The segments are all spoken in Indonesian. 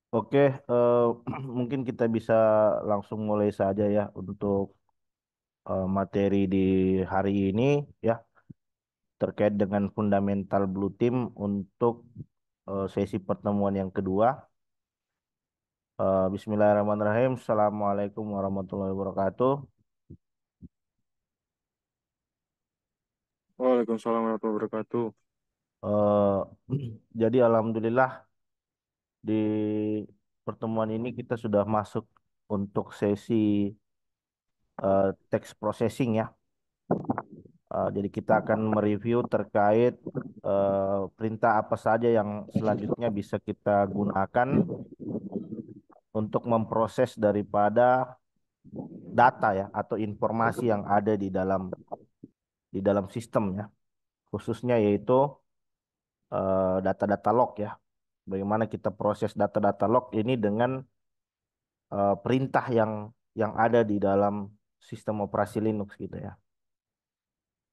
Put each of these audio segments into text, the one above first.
Oke, eh, mungkin kita bisa langsung mulai saja ya untuk materi di hari ini ya terkait dengan fundamental Blue Team untuk sesi pertemuan yang kedua. Bismillahirrahmanirrahim. Assalamualaikum warahmatullahi wabarakatuh. Waalaikumsalam warahmatullahi wabarakatuh. Eh, jadi alhamdulillah di pertemuan ini kita sudah masuk untuk sesi text processing ya. Jadi kita akan mereview terkait perintah apa saja yang selanjutnya bisa kita gunakan untuk memproses daripada data ya atau informasi yang ada di dalam sistem ya. Khususnya yaitu data-data log ya. Bagaimana kita proses data-data log ini dengan perintah yang ada di dalam sistem operasi Linux gitu ya.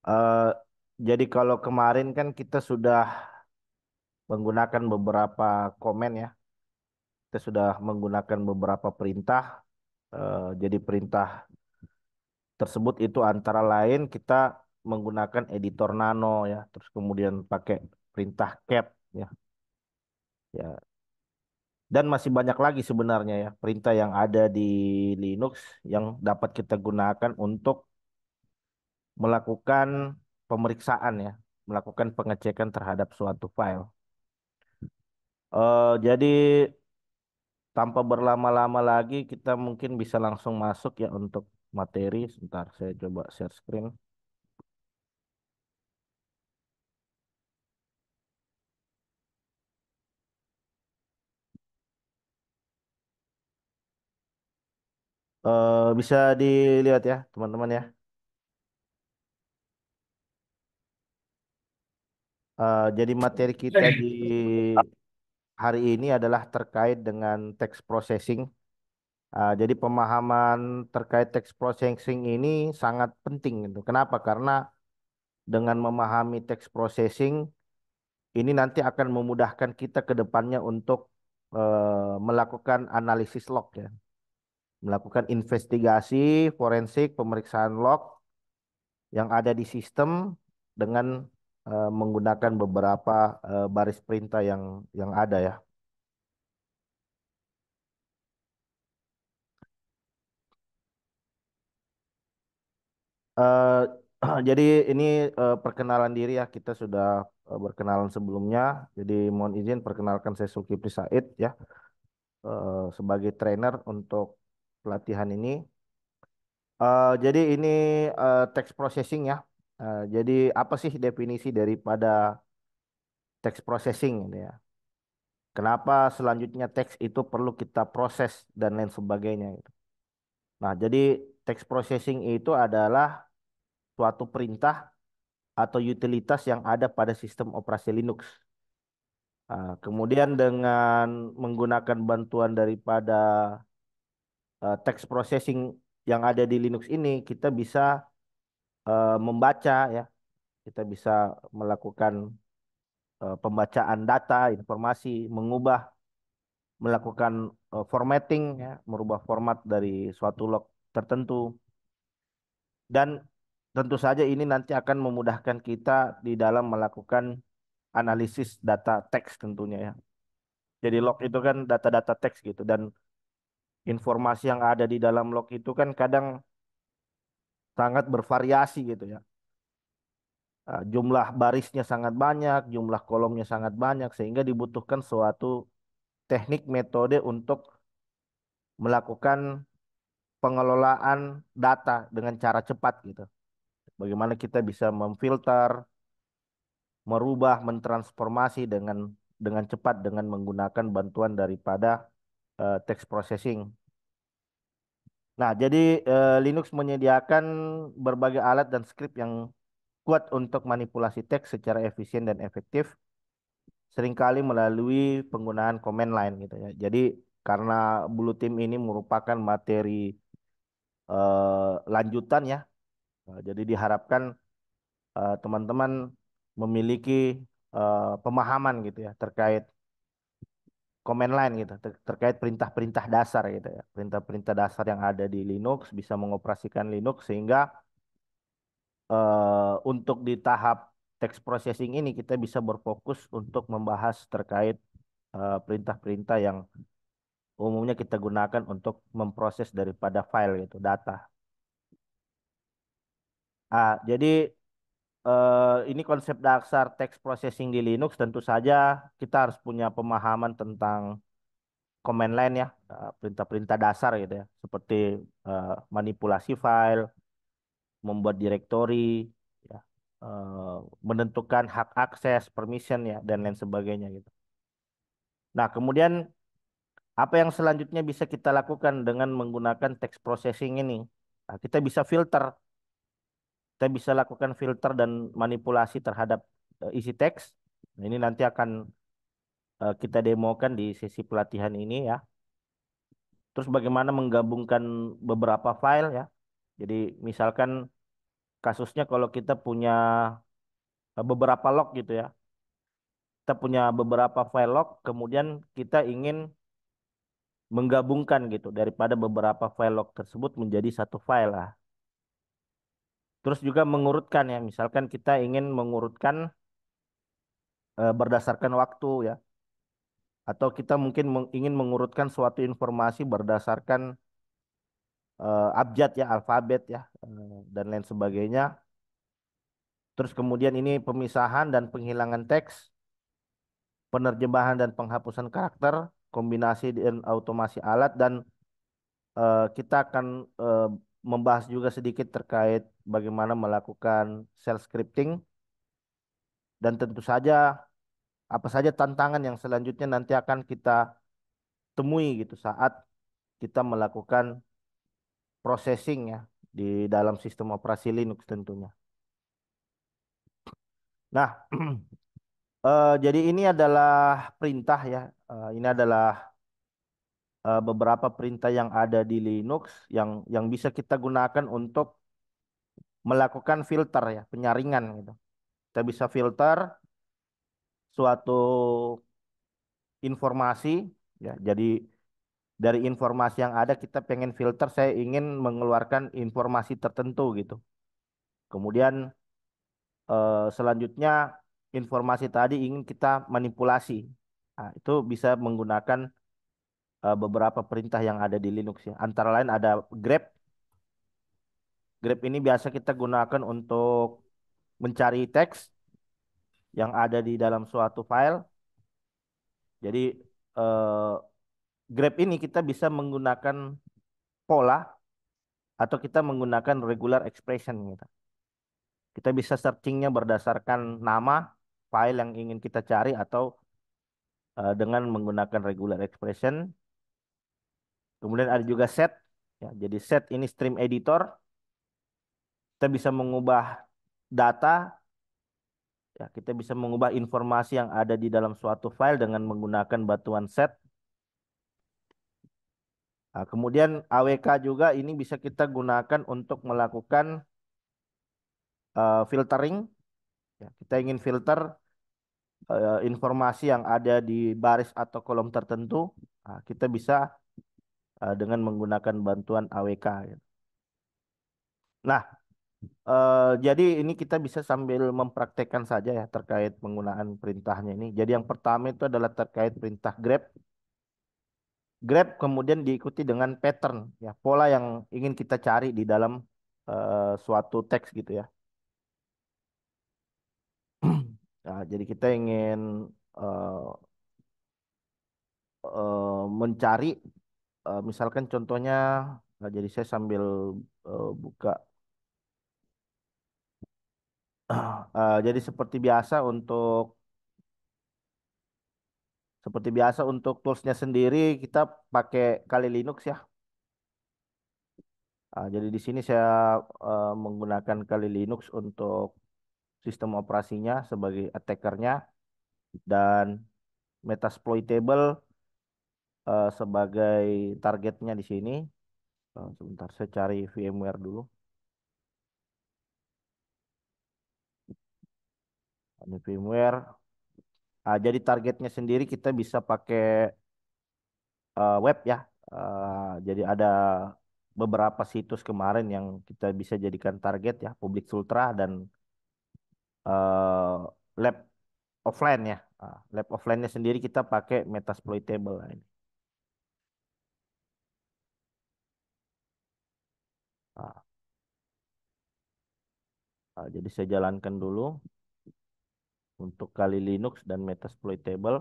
Eh, jadi kalau kemarin kan kita sudah menggunakan beberapa komen ya. Kita sudah menggunakan beberapa perintah. Jadi perintah tersebut itu antara lain kita menggunakan editor nano ya, terus kemudian pakai perintah cat ya. Ya, dan masih banyak lagi sebenarnya ya perintah yang ada di Linux yang dapat kita gunakan untuk melakukan pemeriksaan ya, melakukan pengecekan terhadap suatu file. Jadi tanpa berlama-lama lagi kita mungkin bisa langsung masuk ya untuk materi. Sebentar, saya coba share screen. Bisa dilihat ya teman-teman ya. Jadi materi kita di hari ini adalah terkait dengan text processing. Jadi pemahaman terkait text processing ini sangat penting gitu. Kenapa? Karena dengan memahami text processing ini nanti akan memudahkan kita ke depannya untuk melakukan analisis log ya, melakukan investigasi forensik, pemeriksaan log yang ada di sistem dengan menggunakan beberapa baris perintah yang ada ya. Eh, jadi ini perkenalan diri ya, kita sudah berkenalan sebelumnya. Jadi mohon izin perkenalkan saya Zulkifli Said ya, sebagai trainer untuk pelatihan ini. Jadi ini text processing ya. Jadi apa sih definisi daripada text processing ini ya? Kenapa selanjutnya teks itu perlu kita proses dan lain sebagainya gitu. Nah, jadi text processing itu adalah suatu perintah atau utilitas yang ada pada sistem operasi Linux. Kemudian dengan menggunakan bantuan daripada text processing yang ada di Linux ini, kita bisa membaca ya, kita bisa melakukan pembacaan data, informasi, melakukan formatting ya, merubah format dari suatu log tertentu. Dan tentu saja ini nanti akan memudahkan kita di dalam melakukan analisis data teks tentunya ya. Jadi log itu kan data-data teks gitu, dan informasi yang ada di dalam log itu kan kadang sangat bervariasi gitu ya. Jumlah barisnya sangat banyak, jumlah kolomnya sangat banyak, sehingga dibutuhkan suatu teknik metode untuk melakukan pengelolaan data dengan cara cepat gitu. Bagaimana kita bisa memfilter, merubah, mentransformasi dengan cepat dengan menggunakan bantuan daripada text processing. Nah, jadi Linux menyediakan berbagai alat dan skrip yang kuat untuk manipulasi teks secara efisien dan efektif, seringkali melalui penggunaan command line gitu ya. Jadi karena Blue Team ini merupakan materi lanjutan ya, jadi diharapkan teman-teman memiliki pemahaman gitu ya terkait command line gitu terkait perintah-perintah dasar gitu ya. Perintah-perintah dasar yang ada di Linux bisa mengoperasikan Linux sehingga untuk di tahap text processing ini kita bisa berfokus untuk membahas terkait perintah-perintah yang umumnya kita gunakan untuk memproses daripada file gitu, data. Jadi ini konsep dasar text processing di Linux tentu saja kita harus punya pemahaman tentang command line ya, perintah-perintah dasar gitu ya, seperti manipulasi file, membuat directory, ya, eh, menentukan hak akses, permission ya, dan lain sebagainya gitu. Nah, kemudian apa yang selanjutnya bisa kita lakukan dengan menggunakan text processing ini? Nah, kita bisa filter, kita bisa lakukan filter dan manipulasi terhadap isi teks. Nah, ini nanti akan kita demokan di sesi pelatihan ini ya. Terus bagaimana menggabungkan beberapa file ya. Jadi misalkan kasusnya kalau kita punya beberapa log gitu ya. Kita punya beberapa file log, kemudian kita ingin menggabungkan gitu daripada beberapa file log tersebut menjadi satu file lah. Terus juga mengurutkan ya, misalkan kita ingin mengurutkan berdasarkan waktu ya, atau kita mungkin ingin mengurutkan suatu informasi berdasarkan abjad ya, alfabet ya, dan lain sebagainya. Terus kemudian ini pemisahan dan penghilangan teks, penerjemahan dan penghapusan karakter, kombinasi dan automasi alat, dan kita akan membahas juga sedikit terkait bagaimana melakukan shell scripting, dan tentu saja apa saja tantangan yang selanjutnya nanti akan kita temui gitu saat kita melakukan processing ya di dalam sistem operasi Linux tentunya. Nah, jadi ini adalah perintah ya. Ini adalah beberapa perintah yang ada di Linux yang bisa kita gunakan untuk melakukan filter ya, penyaringan gitu. Kita bisa filter suatu informasi ya. Jadi dari informasi yang ada kita pengen filter, saya ingin mengeluarkan informasi tertentu gitu. Kemudian selanjutnya informasi tadi ingin kita manipulasi. Nah, itu bisa menggunakan beberapa perintah yang ada di Linux ya. Antara lain ada grep. Grep ini biasa kita gunakan untuk mencari teks yang ada di dalam suatu file. Jadi eh, grep ini kita bisa menggunakan pola atau kita menggunakan regular expression gitu. Kita bisa searchingnya berdasarkan nama file yang ingin kita cari atau dengan menggunakan regular expression. Kemudian ada juga set. Ya, jadi set ini stream editor. Kita bisa mengubah data. Ya, kita bisa mengubah informasi yang ada di dalam suatu file dengan menggunakan batuan set. Nah, kemudian AWK juga ini bisa kita gunakan untuk melakukan filtering. Ya, kita ingin filter informasi yang ada di baris atau kolom tertentu. Nah, kita bisa dengan menggunakan bantuan AWK. Gitu. Nah, jadi ini kita bisa sambil mempraktekkan saja ya terkait penggunaan perintahnya ini. Jadi yang pertama itu adalah terkait perintah grep. Grep kemudian diikuti dengan pattern ya, pola yang ingin kita cari di dalam suatu teks gitu ya. Nah, jadi kita ingin eh, mencari misalkan contohnya, nah, jadi saya sambil buka. Jadi seperti biasa untuk toolsnya sendiri kita pakai Kali Linux ya. Jadi di sini saya menggunakan Kali Linux untuk sistem operasinya sebagai attackernya, dan Metasploitable sebagai targetnya di sini. Sebentar saya cari VMware dulu. Ini VMware. Jadi targetnya sendiri kita bisa pakai web ya. Jadi ada beberapa situs kemarin yang kita bisa jadikan target ya, Public Sultra dan eh, lab offline ya. Lab offline-nya sendiri kita pakai Metasploitable. Nah, ini. Ah, jadi saya jalankan dulu untuk Kali Linux dan Metasploitable.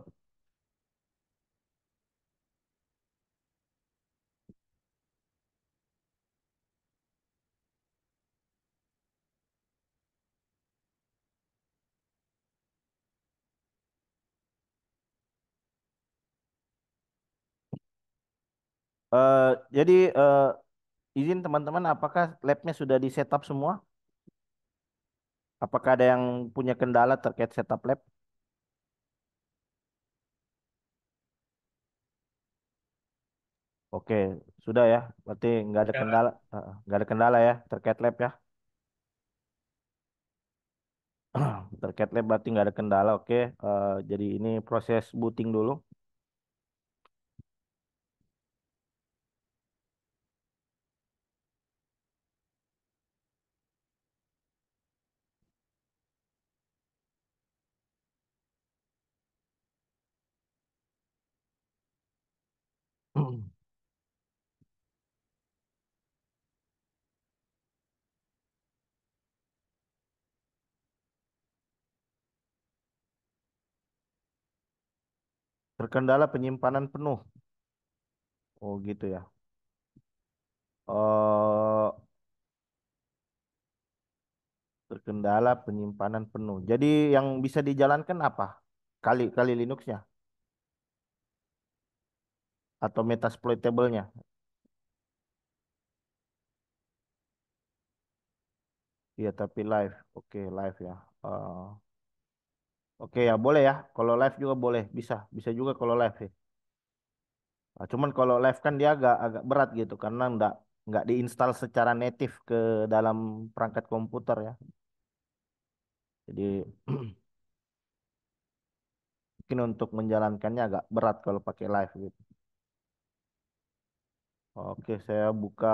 Eh, jadi izin teman-teman, apakah labnya sudah di setup semua? Apakah ada yang punya kendala terkait setup lab? Oke, sudah ya. Berarti nggak ada kendala, nggak ada kendala ya terkait lab ya. Terkait lab berarti nggak ada kendala. Oke, jadi ini proses booting dulu. Terkendala penyimpanan penuh. Oh gitu ya. Oh, terkendala penyimpanan penuh. Jadi yang bisa dijalankan apa? Kali kali Linuxnya atau Metasploitable-nya? Iya tapi live. Oke live ya. Eh, oke ya boleh ya. Kalau live juga boleh. Bisa bisa juga kalau live ya. Cuman kalau live kan dia agak agak berat gitu karena nggak diinstal secara native ke dalam perangkat komputer ya. Jadi mungkin untuk menjalankannya agak berat kalau pakai live gitu. Oke, saya buka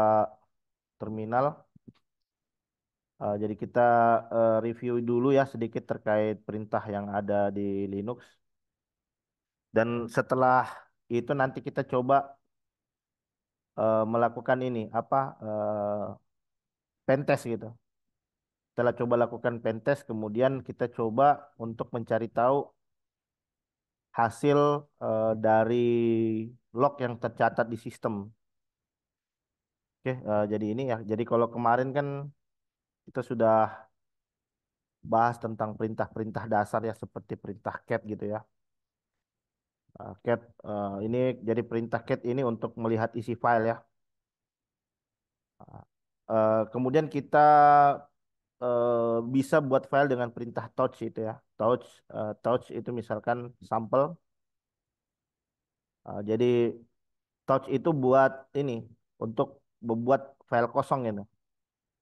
terminal. Jadi kita review dulu ya sedikit terkait perintah yang ada di Linux. Dan setelah itu nanti kita coba melakukan ini apa pentest gitu. Setelah coba lakukan pentest, kemudian kita coba untuk mencari tahu hasil dari log yang tercatat di sistem. Oke, jadi ini ya. Jadi kalau kemarin kan kita sudah bahas tentang perintah-perintah dasar ya seperti perintah cat gitu ya. Cat ini jadi perintah cat ini untuk melihat isi file ya. Kemudian kita bisa buat file dengan perintah touch itu ya. Touch itu misalkan sampel. Jadi touch itu buat ini untuk membuat file kosong gitu.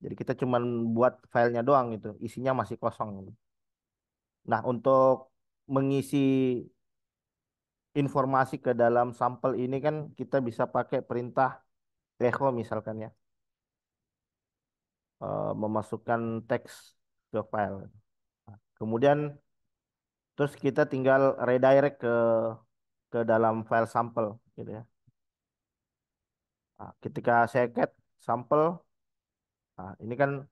Jadi kita cuman buat filenya doang gitu, isinya masih kosong gitu. Nah, untuk mengisi informasi ke dalam sampel ini kan kita bisa pakai perintah echo misalkan ya, memasukkan teks ke file. Kemudian terus kita tinggal redirect ke dalam file sampel gitu ya. Ketika saya cat sampel, ini kan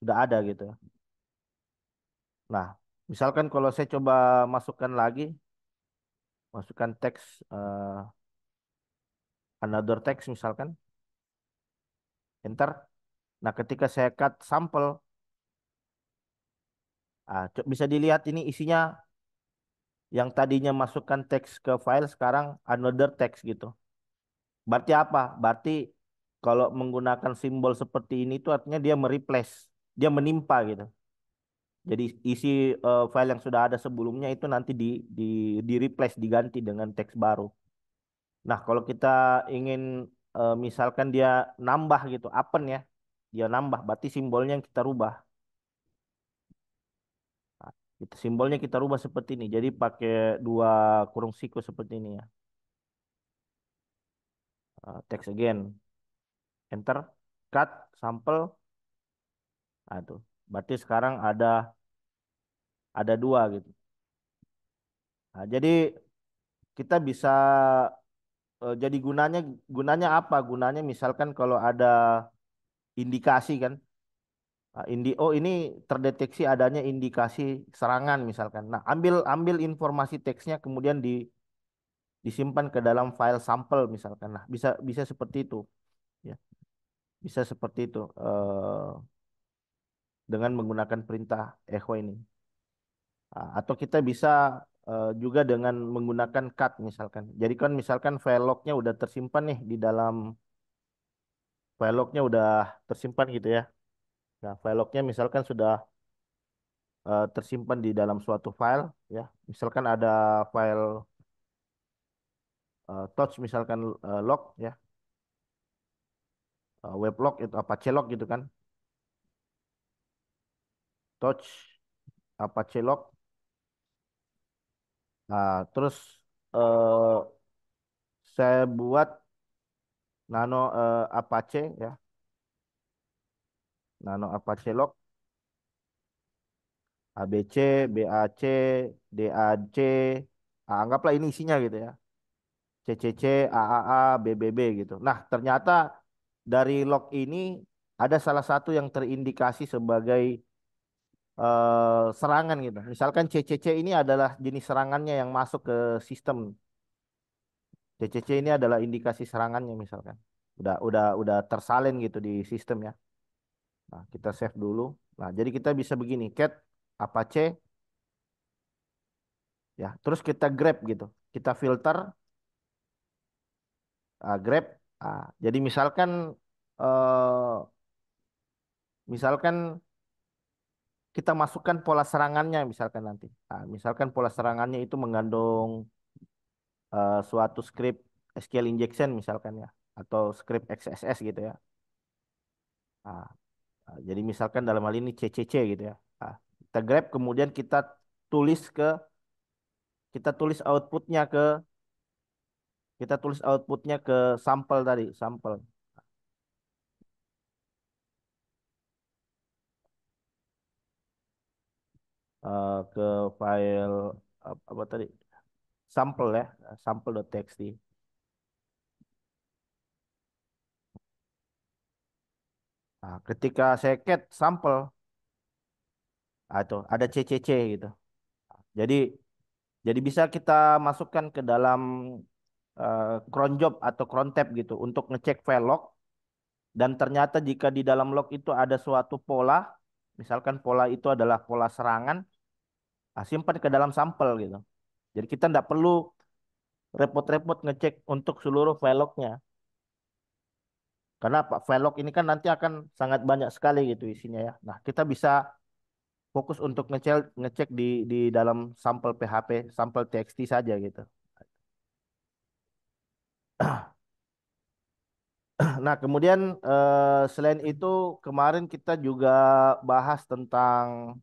sudah ada gitu ya. Nah, misalkan kalau saya coba masukkan lagi, masukkan teks another text misalkan, enter. Nah, ketika saya cut sampel, bisa dilihat ini isinya yang tadinya masukkan teks ke file sekarang another text gitu. Berarti apa? Berarti kalau menggunakan simbol seperti ini itu artinya dia mereplace, dia menimpa gitu. Jadi isi file yang sudah ada sebelumnya itu nanti di replace diganti dengan teks baru. Nah, kalau kita ingin misalkan dia nambah gitu, append ya, dia nambah, berarti simbolnya yang kita rubah. Nah, itu simbolnya kita rubah seperti ini. Jadi pakai dua kurung siku seperti ini ya. Text again, enter, cut, sample. Nah, itu. Berarti sekarang ada dua gitu. Nah, jadi kita bisa jadi gunanya apa? Gunanya misalkan kalau ada indikasi kan, oh ini terdeteksi adanya indikasi serangan misalkan. Nah, ambil ambil informasi teksnya kemudian disimpan ke dalam file sampel misalkan. Nah, bisa bisa seperti itu ya. Bisa seperti itu dengan menggunakan perintah echo ini. Atau kita bisa juga dengan menggunakan cut misalkan. Jadi kan misalkan file lognya udah tersimpan nih di dalam file lognya udah tersimpan gitu ya. Nah, file lognya misalkan sudah tersimpan di dalam suatu file ya. Misalkan ada file touch misalkan log ya, weblog itu Apache log gitu kan. Touch Apache log. Nah, terus eh, saya buat nano Apache ya, nano Apache log ABC, BAC, DAC, anggaplah ini isinya gitu ya. CCC, AAA, BBB gitu. Nah, ternyata dari log ini ada salah satu yang terindikasi sebagai serangan gitu. Misalkan CCC ini adalah jenis serangannya yang masuk ke sistem. CCC ini adalah indikasi serangannya misalkan. Udah tersalin gitu di sistem ya. Nah, kita save dulu. Nah, jadi kita bisa begini, cat Apache ya. Terus kita grab gitu. Kita filter grab. Jadi misalkan kita masukkan pola serangannya misalkan nanti. Misalkan pola serangannya itu mengandung suatu script SQL injection misalkan ya, atau script XSS gitu ya. Nah, jadi misalkan dalam hal ini CCC gitu ya. Kita grab kemudian tulis ke kita tulis outputnya ke kita tulis outputnya ke sampel tadi, sampel ke file apa tadi? Sampel ya, sampel.txt. Nah, ketika saya cat sampel, itu ada CCC gitu. Jadi jadi bisa kita masukkan ke dalam cron job atau cron tab gitu untuk ngecek file log dan ternyata jika di dalam log itu ada suatu pola, misalkan pola itu adalah pola serangan, simpan ke dalam sampel gitu. Jadi kita tidak perlu repot-repot ngecek untuk seluruh file lognya. Karena Pak file log ini kan nanti akan sangat banyak sekali gitu isinya ya. Nah, kita bisa fokus untuk ngecek di dalam sampel PHP, sampel TXT saja gitu. Nah, kemudian selain itu kemarin kita juga bahas tentang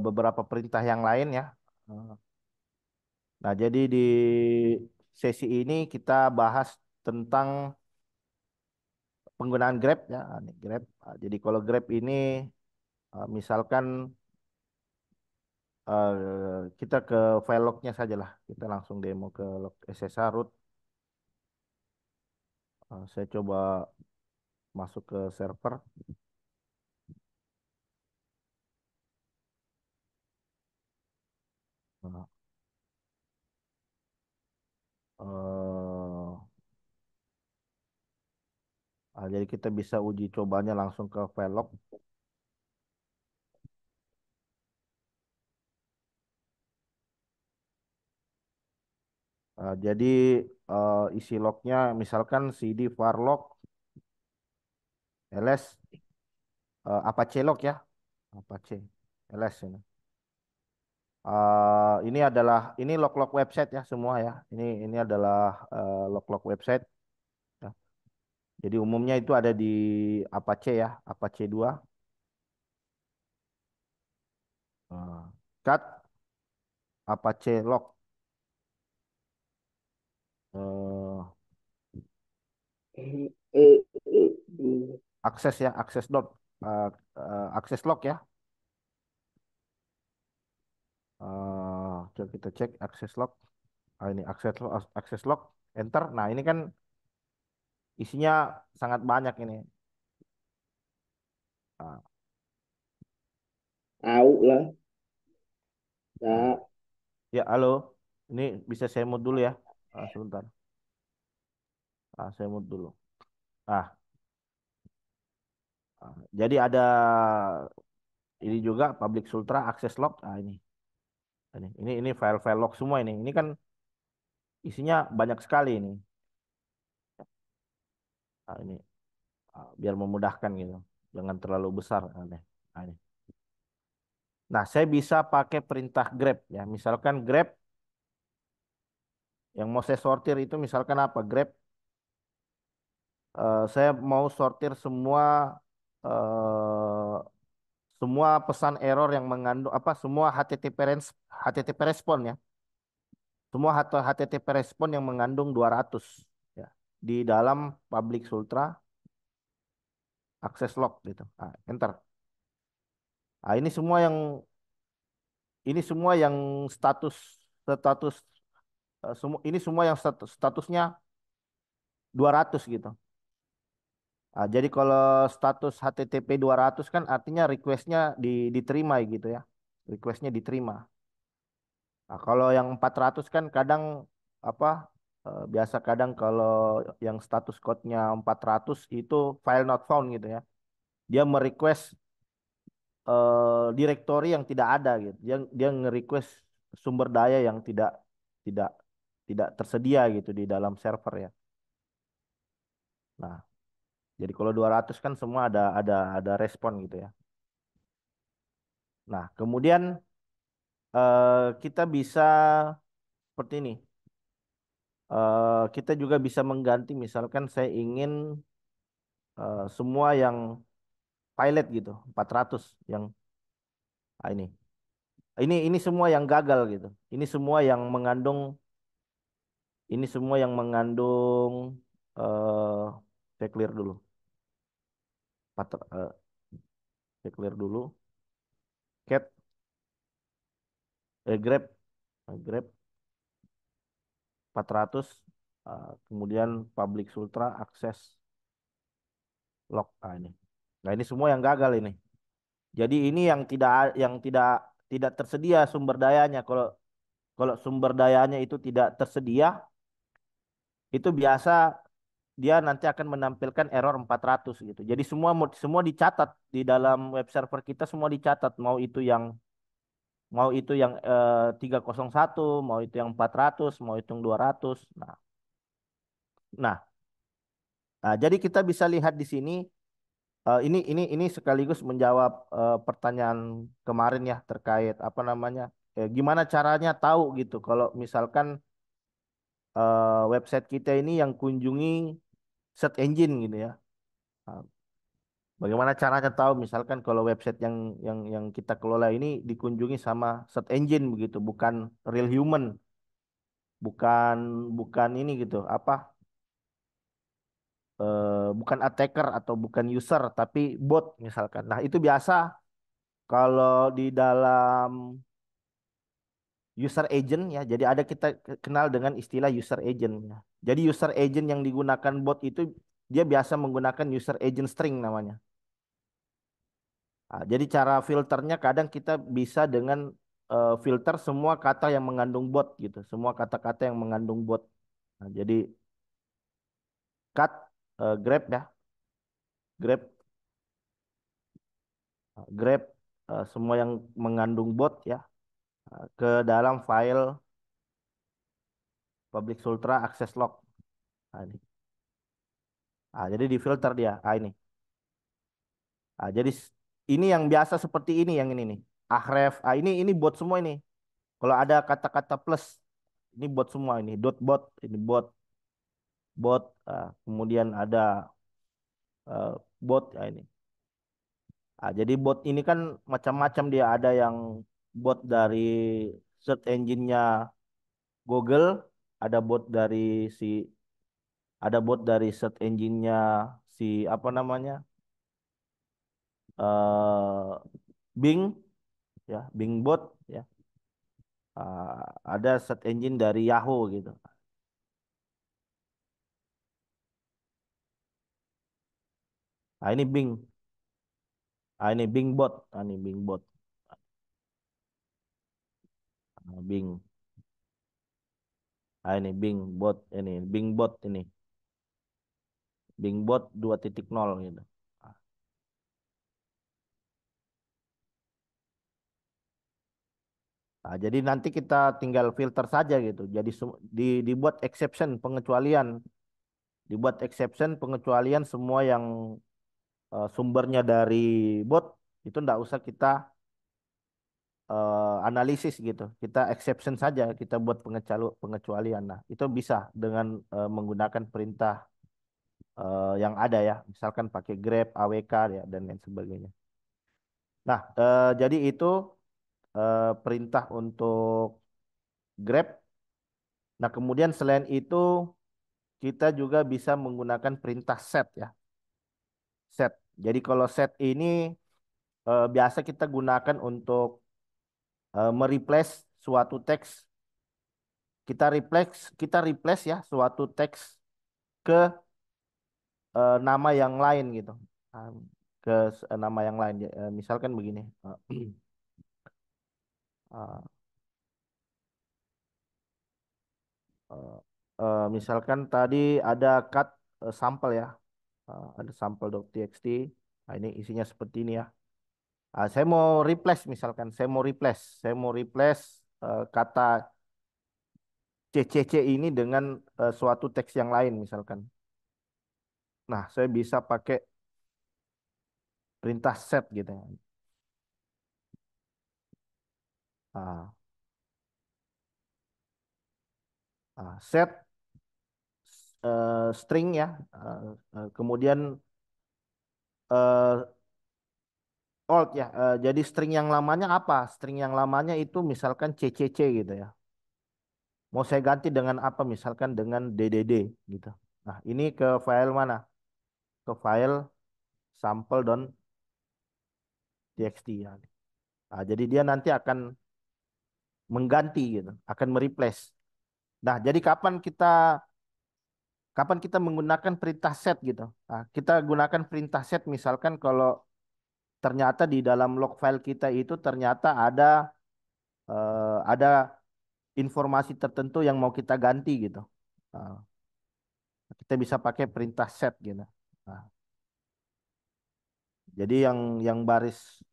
beberapa perintah yang lain ya. Eh, Nah, jadi di sesi ini kita bahas tentang penggunaan Grab ya. Ini Grab. Jadi kalau Grab ini misalkan kita ke file lognya saja lah. Kita langsung demo ke log SSH root. Saya coba masuk ke server. Nah, eh, jadi kita bisa uji cobanya langsung ke file log. Jadi isi lognya misalkan cd var log ls Apache log ya, Apache ls ini. Ini log-log website ya semua ya. Ini adalah log-log website. Ya. Jadi umumnya itu ada di Apache ya, Apache 2. Eh, cat Apache log. Akses ya, akses dot, eh, akses log ya. Coba kita cek akses log. Ini akses log, enter. Nah, ini kan isinya sangat banyak ini. Ah, Tahu lah. ah. Nah, Ya, halo. Ini bisa saya mute dulu ya. Sebentar. Saya mute dulu. Ah, jadi ada ini juga public Sultra access log. Ini file-file log semua ini. Ini kan isinya banyak sekali ini. Ini biar memudahkan gitu. Jangan terlalu besar. Ini. Nah, saya bisa pakai perintah grep ya. Misalkan grep yang mau saya sortir itu misalkan apa? Grep saya mau sortir eh, semua pesan error yang mengandung apa semua HTTP respon ya. Semua HTTP respon yang mengandung 200 ya di dalam public Sultra access log gitu. Enter. Ini semua yang status status ini semua yang statusnya 200 gitu. Jadi kalau status HTTP 200 kan artinya requestnya diterima gitu ya. Requestnya diterima. Nah, kalau yang 400 kan kadang apa biasa kadang kalau yang status code-nya 400 itu file not found gitu ya. Dia merequest directory yang tidak ada gitu. Dia nge-request sumber daya yang tidak tidak tersedia gitu di dalam server ya. Nah, jadi kalau 200 kan semua ada respon gitu ya. Nah, kemudian kita bisa seperti ini. Kita juga bisa mengganti misalkan saya ingin semua yang pilot gitu, 400 yang ini. Ini semua yang gagal gitu. Ini semua yang mengandung ini semua yang mengandung eh saya clear dulu. Saya clear dulu. Cat grab grab 400 kemudian public Sultra akses log ini. Nah, ini semua yang gagal ini. Jadi ini yang tidak tersedia sumber dayanya. Kalau kalau sumber dayanya itu tidak tersedia, itu biasa dia nanti akan menampilkan error 400 gitu. Jadi semua dicatat di dalam web server kita semua dicatat mau itu yang 301, mau itu yang 400, mau itu yang 200. Nah, jadi kita bisa lihat di sini ini sekaligus menjawab pertanyaan kemarin ya terkait apa namanya gimana caranya tahu gitu kalau misalkan website kita ini yang kunjungi search engine gitu ya. Nah, bagaimana caranya tahu misalkan kalau website yang kita kelola ini dikunjungi sama search engine begitu, bukan real human, bukan bukan ini gitu, apa bukan attacker atau bukan user tapi bot misalkan. Nah, itu biasa kalau di dalam user agent ya. Jadi ada kita kenal dengan istilah user agent ya. Jadi user agent yang digunakan bot itu dia biasa menggunakan user agent string namanya. Jadi cara filternya kadang kita bisa dengan filter semua kata yang mengandung bot gitu, semua kata-kata yang mengandung bot. Nah, jadi cut grab ya, grab grab semua yang mengandung bot ya ke dalam file public Sultra access log. Ini. Jadi difilter dia. Ini. Jadi ini yang biasa seperti ini yang ini nih. Ahref. Ini bot semua ini. Kalau ada kata-kata plus, ini bot semua ini. Dot bot, ini bot. Kemudian ada bot ini. Jadi bot ini kan macam-macam dia. Ada yang bot dari search engine-nya Google, ada bot dari si Ada bot dari search engine-nya si apa namanya? eh Bing ya, Bing bot ya. Ada search engine dari Yahoo gitu. Nah, ini Bing. Ini Bing bot. Ini Bing bot. Bing. Ini Bing bot ini, Bing bot ini. Bing bot 2.0 gitu. Nah, jadi nanti kita tinggal filter saja gitu. Jadi dibuat exception pengecualian, dibuat exception pengecualian semua yang sumbernya dari bot itu ndak usah kita analisis gitu. Kita exception saja, kita buat pengecualian. Nah, itu bisa dengan menggunakan perintah yang ada ya, misalkan pakai grep, awk ya dan lain sebagainya. Nah, jadi itu perintah untuk grep. Nah, kemudian selain itu kita juga bisa menggunakan perintah set ya, set. Jadi kalau set ini biasa kita gunakan untuk mereplace suatu teks. Kita replace ya suatu teks ke nama yang lain gitu. Um, ke nama yang lain. Misalkan begini. Uh, uh, Misalkan tadi ada cut sampel ya. Ada sampel.txt. Nah, ini isinya seperti ini ya. Saya mau replace misalkan, saya mau replace kata CCC ini dengan suatu teks yang lain misalkan. Nah, saya bisa pakai perintah set gitu ya. Ah, Set string ya. Kemudian eh, old ya. Jadi string yang lamanya apa? String yang lamanya itu misalkan CCC gitu ya. Mau saya ganti dengan apa? Misalkan dengan DDD gitu. Nah, ini ke file mana? Ke file sample.txt ya. Jadi dia nanti akan mengganti gitu, akan mereplace. Nah, jadi kapan kita menggunakan perintah set gitu? Nah, kita gunakan perintah set misalkan kalau ternyata di dalam log file kita itu ternyata ada informasi tertentu yang mau kita ganti gitu. Nah, kita bisa pakai perintah set gitu. Nah, jadi yang baris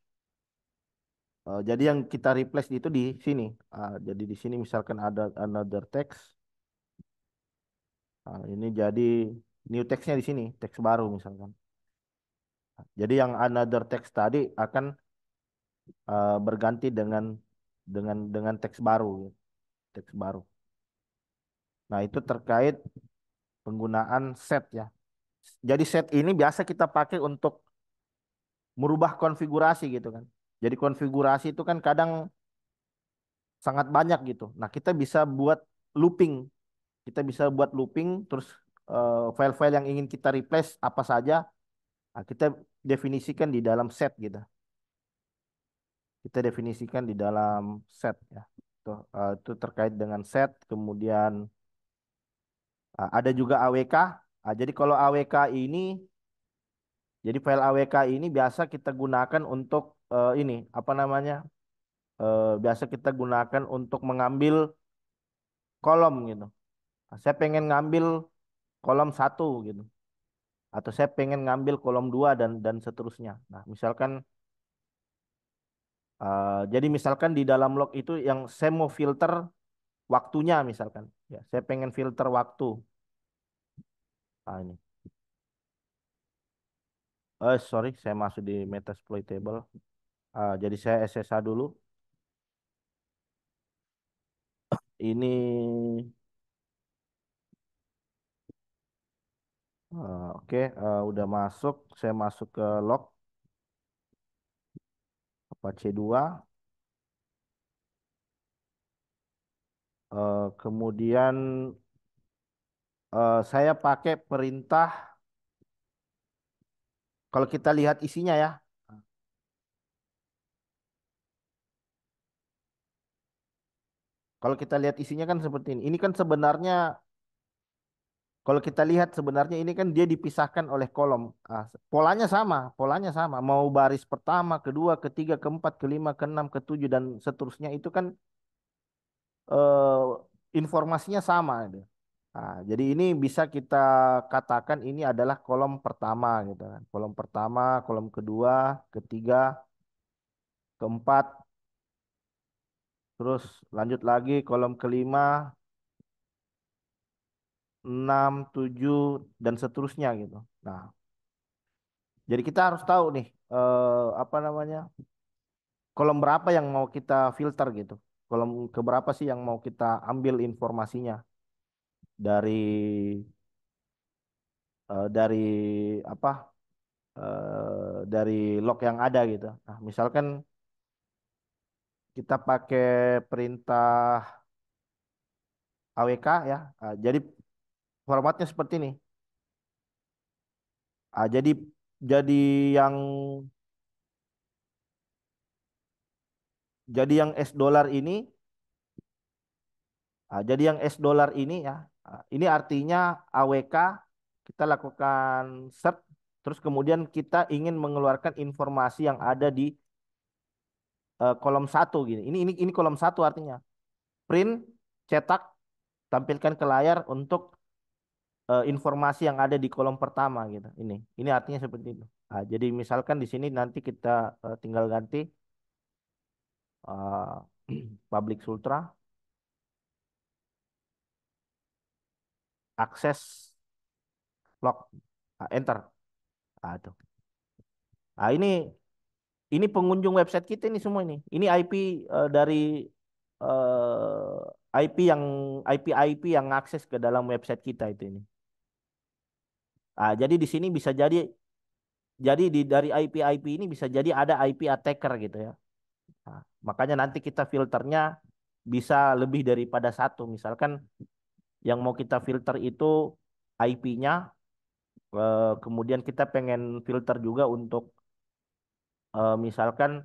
jadi yang kita replace itu di sini. Jadi di sini misalkan ada another text. Ini jadi new textnya di sini, teks baru misalkan. Jadi yang another text tadi akan berganti dengan teks baru, gitu. Teks baru. Nah, itu terkait penggunaan set ya. Jadi set ini biasa kita pakai untuk merubah konfigurasi gitu kan. Jadi konfigurasi itu kan kadang sangat banyak gitu. Nah, kita bisa buat looping. Kita bisa buat looping terus file-file yang ingin kita replace apa saja, nah, kita definisikan di dalam set gitu. Kita definisikan di dalam set ya. Itu terkait dengan set, kemudian ada juga AWK. Jadi kalau AWK ini, jadi file AWK ini biasa kita gunakan untuk ini apa namanya? Biasa kita gunakan untuk mengambil kolom gitu. Nah, saya pengen ngambil kolom satu gitu, atau saya pengen ngambil kolom dua dan seterusnya. Nah, misalkan jadi misalkan di dalam log itu yang saya mau filter waktunya misalkan, ya saya pengen filter waktu. Ini. Sorry, saya masuk di Metasploitable. Jadi saya SSH dulu. Ini oke, udah masuk. Saya masuk ke log Apache 2. Kemudian Saya pakai perintah, kalau kita lihat isinya ya, kalau kita lihat isinya kan seperti ini. Ini kan sebenarnya, kalau kita lihat sebenarnya ini kan dia dipisahkan oleh kolom. Polanya sama, polanya sama. Mau baris pertama, kedua, ketiga, keempat, kelima, keenam, ketujuh, dan seterusnya itu kan eh, informasinya sama, gitu. Jadi ini bisa kita katakan ini adalah kolom pertama gitu kan. Kolom pertama, kolom kedua, ketiga, keempat, terus lanjut lagi kolom kelima, enam, tujuh, dan seterusnya gitu. Nah, jadi kita harus tahu nih apa namanya, kolom berapa yang mau kita filter gitu. Kolom keberapa sih yang mau kita ambil informasinya dari dari apa dari log yang ada gitu. Nah, misalkan kita pakai perintah AWK ya. Jadi formatnya seperti ini. Jadi yang yang S dollar ini, jadi yang S dollar ini ya, ini artinya AWK kita lakukan search, terus kemudian kita ingin mengeluarkan informasi yang ada di kolom satu gini. Ini kolom satu artinya print, cetak, tampilkan ke layar untuk informasi yang ada di kolom pertama gitu. Ini artinya seperti itu. Jadi misalkan di sini nanti kita tinggal ganti uh, Public Sultra, akses log, enter. Tuh. Ini pengunjung website kita ini semua ini. Ini IP dari IP yang IP yang akses ke dalam website kita itu ini. Jadi di sini bisa jadi dari IP ini bisa jadi ada IP attacker gitu ya. Makanya nanti kita filternya bisa lebih daripada satu. Misalkan yang mau kita filter itu IP-nya, kemudian kita pengen filter juga untuk misalkan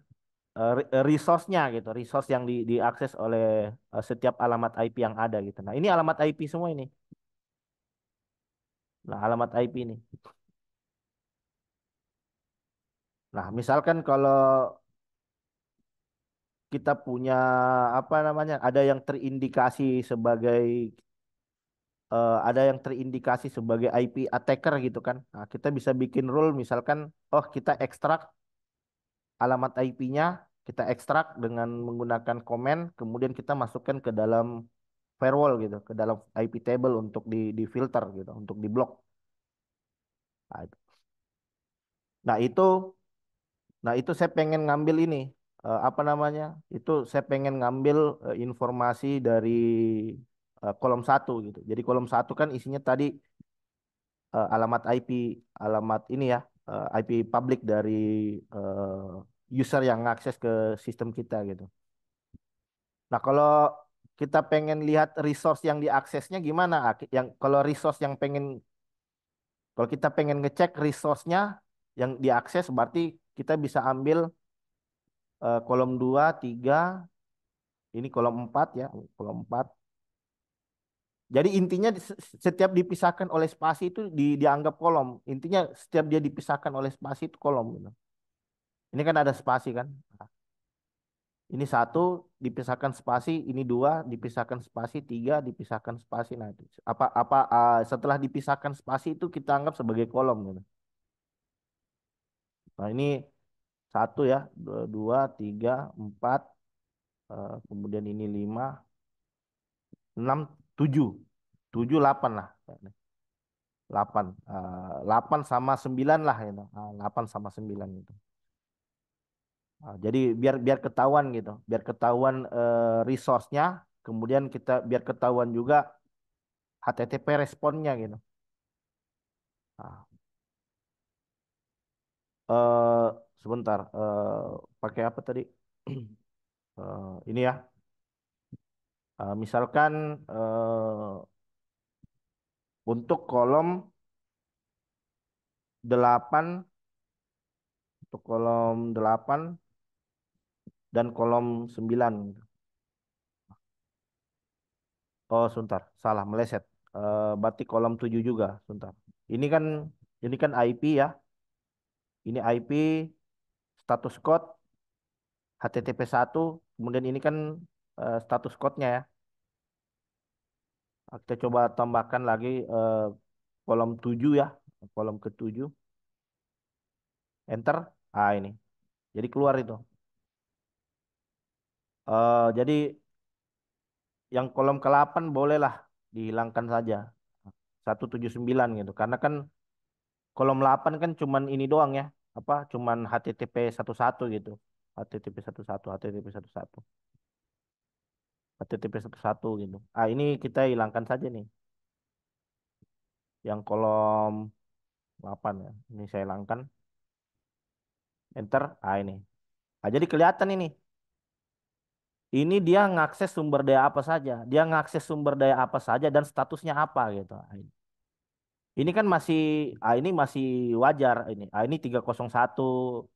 resource-nya gitu, resource yang diakses oleh setiap alamat IP yang ada gitu. Nah, ini alamat IP semua ini. Nah, alamat IP ini. Nah, misalkan kalau kita punya apa namanya, ada yang terindikasi sebagai IP attacker gitu kan. Nah, kita bisa bikin rule misalkan, oh kita ekstrak alamat IP-nya, kita ekstrak dengan menggunakan komen, kemudian kita masukkan ke dalam firewall gitu, ke dalam IP table untuk di filter gitu, untuk diblok. Nah, nah, itu, nah itu saya pengen ngambil ini, apa namanya? Itu saya pengen ngambil informasi dari kolom satu gitu. Jadi kolom satu kan isinya tadi alamat IP, alamat ini ya, IP public dari user yang ngakses ke sistem kita gitu. Nah, kalau kita pengen lihat resource yang diaksesnya gimana? Yang kalau resource yang pengen Kalau kita pengen ngecek resource-nya yang diakses, berarti kita bisa ambil kolom 2, 3, ini kolom 4 ya, kolom 4. Jadi intinya setiap dipisahkan oleh spasi itu dianggap kolom. Intinya setiap dia dipisahkan oleh spasi itu kolom gitu. Ini kan ada spasi kan. Nah, ini satu dipisahkan spasi, ini dua dipisahkan spasi, tiga dipisahkan spasi. Nah, apa apa setelah dipisahkan spasi itu kita anggap sebagai kolom gitu. Nah, ini satu ya, dua, dua, tiga, empat, kemudian ini lima, enam, tujuh, tujuh, delapan lah, delapan, delapan sama sembilan lah itu, delapan sama sembilan itu. Jadi biar biar ketahuan gitu, biar ketahuan resource-nya, kemudian kita biar ketahuan juga HTTP responnya gitu. Nah, eh, sebentar, pakai apa tadi? Ini ya, misalkan Untuk kolom 8, untuk kolom 8 dan kolom 9. Oh, sebentar, salah meleset. Berarti kolom 7 juga, sebentar. Ini kan ini kan IP ya. Ini IP status code HTTP 1, kemudian ini kan status code-nya ya. Kita coba tambahkan lagi kolom 7 ya. Kolom ke-7, enter. Ah, ini. Jadi keluar itu. Jadi yang kolom ke-8 bolehlah dihilangkan saja. 179 gitu. Karena kan kolom 8 kan cuman ini doang ya. Apa? Cuman HTTP 11 gitu. HTTP 11, HTTP 11, HTTP 11 gitu. Ah, ini kita hilangkan saja nih. Yang kolom 8 ya. Ini saya hilangkan. Enter. Ah, ini. Ah, jadi kelihatan ini. Ini dia ngakses sumber daya apa saja. Dia ngakses sumber daya apa saja dan statusnya apa gitu. Ah, ini kan masih, ini masih wajar ini. Ini 301.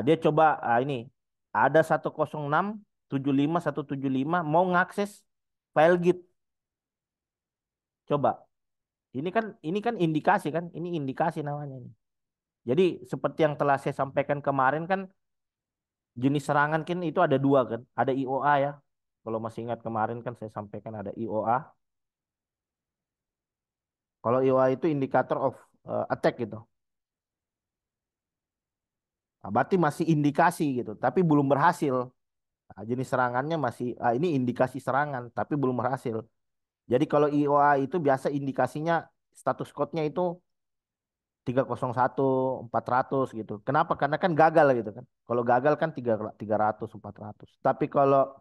Dia coba, ini ada 106.75.175 mau ngakses file Git. Coba. Ini kan indikasi kan? Ini indikasi namanya ini. Jadi seperti yang telah saya sampaikan kemarin kan, jenis serangan kan itu ada dua kan. Ada IOA ya. Kalau masih ingat kemarin kan saya sampaikan ada IOA. Kalau IOA itu indikator of attack gitu. Nah, berarti masih indikasi gitu, tapi belum berhasil. Nah, jenis serangannya masih, ini indikasi serangan, tapi belum berhasil. Jadi kalau IOA itu biasa indikasinya status code-nya itu 301, 400 gitu. Kenapa? Karena kan gagal gitu kan. Kalau gagal kan 300, 400. Tapi kalau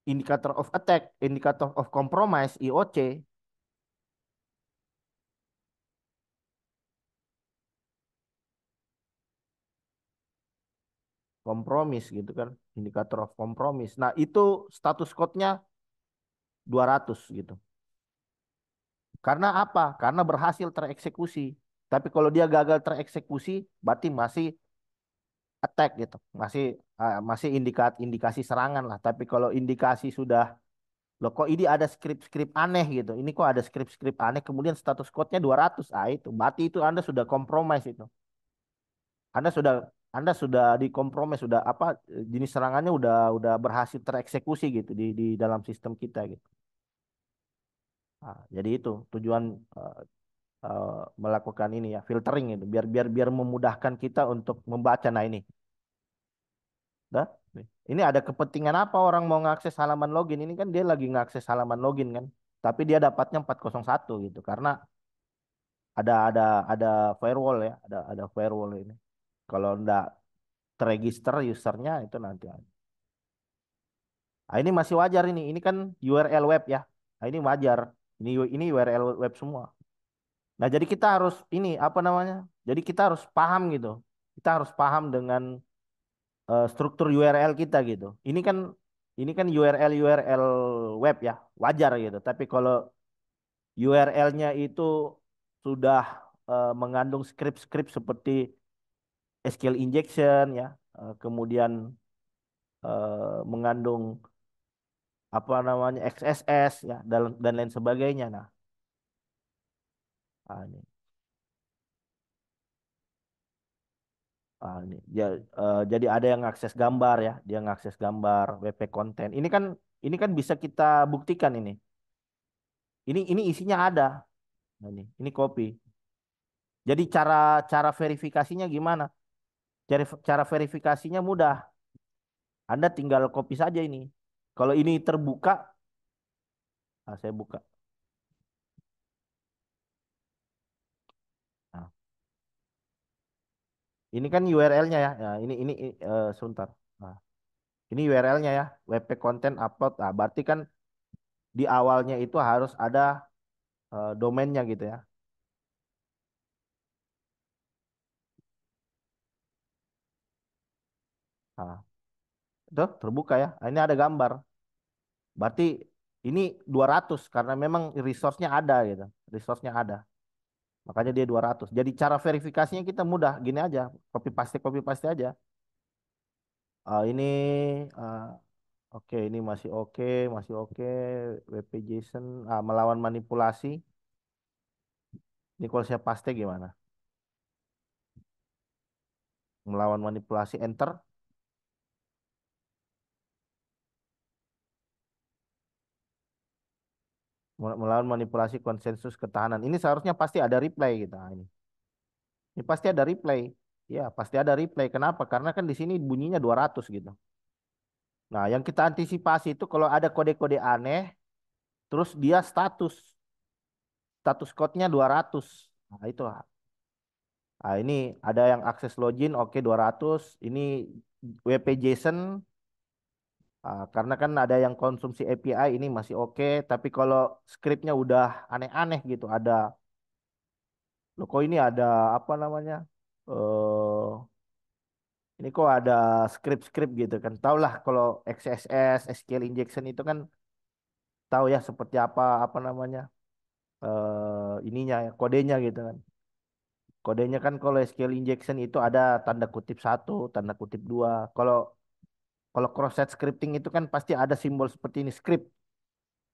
indicator of attack, indicator of compromise, IOC, kompromis gitu kan. Indikator of kompromis. Nah, itu status code-nya 200 gitu. Karena apa? Karena berhasil tereksekusi. Tapi kalau dia gagal tereksekusi, berarti masih attack gitu. Masih indikasi serangan lah. Tapi kalau indikasi sudah, loh kok ini ada skrip-skrip aneh gitu. Ini kok ada skrip-skrip aneh, kemudian status code-nya 200. Itu. Berarti itu Anda sudah kompromis itu. Anda sudah Anda sudah dikompromi, sudah apa, jenis serangannya udah berhasil tereksekusi gitu di dalam sistem kita gitu. Nah, jadi itu tujuan eh, eh, melakukan ini ya, filtering itu biar biar biar memudahkan kita untuk membaca. Nah, ini dah. Ini ada kepentingan apa orang mau ngakses halaman login? Ini kan dia lagi ngakses halaman login kan. Tapi dia dapatnya 401 gitu karena ada firewall ya, ada firewall ini. Kalau ndak terregister usernya itu nanti. Nah, ini masih wajar ini. Ini kan URL web ya. Nah, ini wajar. Ini URL web semua. Nah, jadi kita harus ini apa namanya? Jadi kita harus paham gitu. Kita harus paham dengan struktur URL kita gitu. Ini kan URL web ya, wajar gitu. Tapi kalau URL-nya itu sudah mengandung skrip-skrip seperti SQL injection ya, kemudian mengandung apa namanya XSS ya dan lain sebagainya. Nah, ini. Jadi ada yang akses gambar ya, dia ngakses gambar, WP konten. Ini kan bisa kita buktikan ini. Ini isinya ada. Nah, ini copy. Jadi cara cara verifikasinya gimana? Cara verifikasinya mudah. Anda tinggal copy saja ini. Kalau ini terbuka, saya buka. Nah, ini kan URL-nya ya. Nah, ini sebentar. Nah, ini URL-nya ya, WP konten upload. Nah, berarti kan di awalnya itu harus ada domainnya gitu ya. Nah, itu terbuka ya. Nah, ini ada gambar. Berarti Ini 200 karena memang resource-nya ada gitu. Resource-nya ada. Makanya dia 200. Jadi cara verifikasinya kita mudah. Gini aja. Copy paste aja. Ini ah, oke, ini masih oke, masih oke. WP JSON melawan manipulasi. Ini kalau saya paste gimana? Melawan manipulasi enter. Melawan manipulasi konsensus ketahanan. Ini seharusnya pasti ada replay gitu. Ini pasti ada replay. Ya, pasti ada replay. Kenapa? Karena kan di sini bunyinya 200 gitu. Nah, yang kita antisipasi itu kalau ada kode-kode aneh, terus dia status code-nya 200. Nah, itu. Nah, ini ada yang akses login, oke 200. Ini WP JSON, karena kan ada yang konsumsi API ini masih oke. Tapi kalau scriptnya udah aneh-aneh gitu, ada, loh kok ini ada apa namanya? eh ini kok ada script-script gitu kan. Tahu lah kalau XSS, SQL injection itu kan tahu ya seperti apa namanya? Ininya ya, kodenya gitu kan. Kodenya kan kalau SQL injection itu ada tanda kutip satu, tanda kutip dua. Kalau kalau cross-site scripting itu kan pasti ada simbol seperti ini script,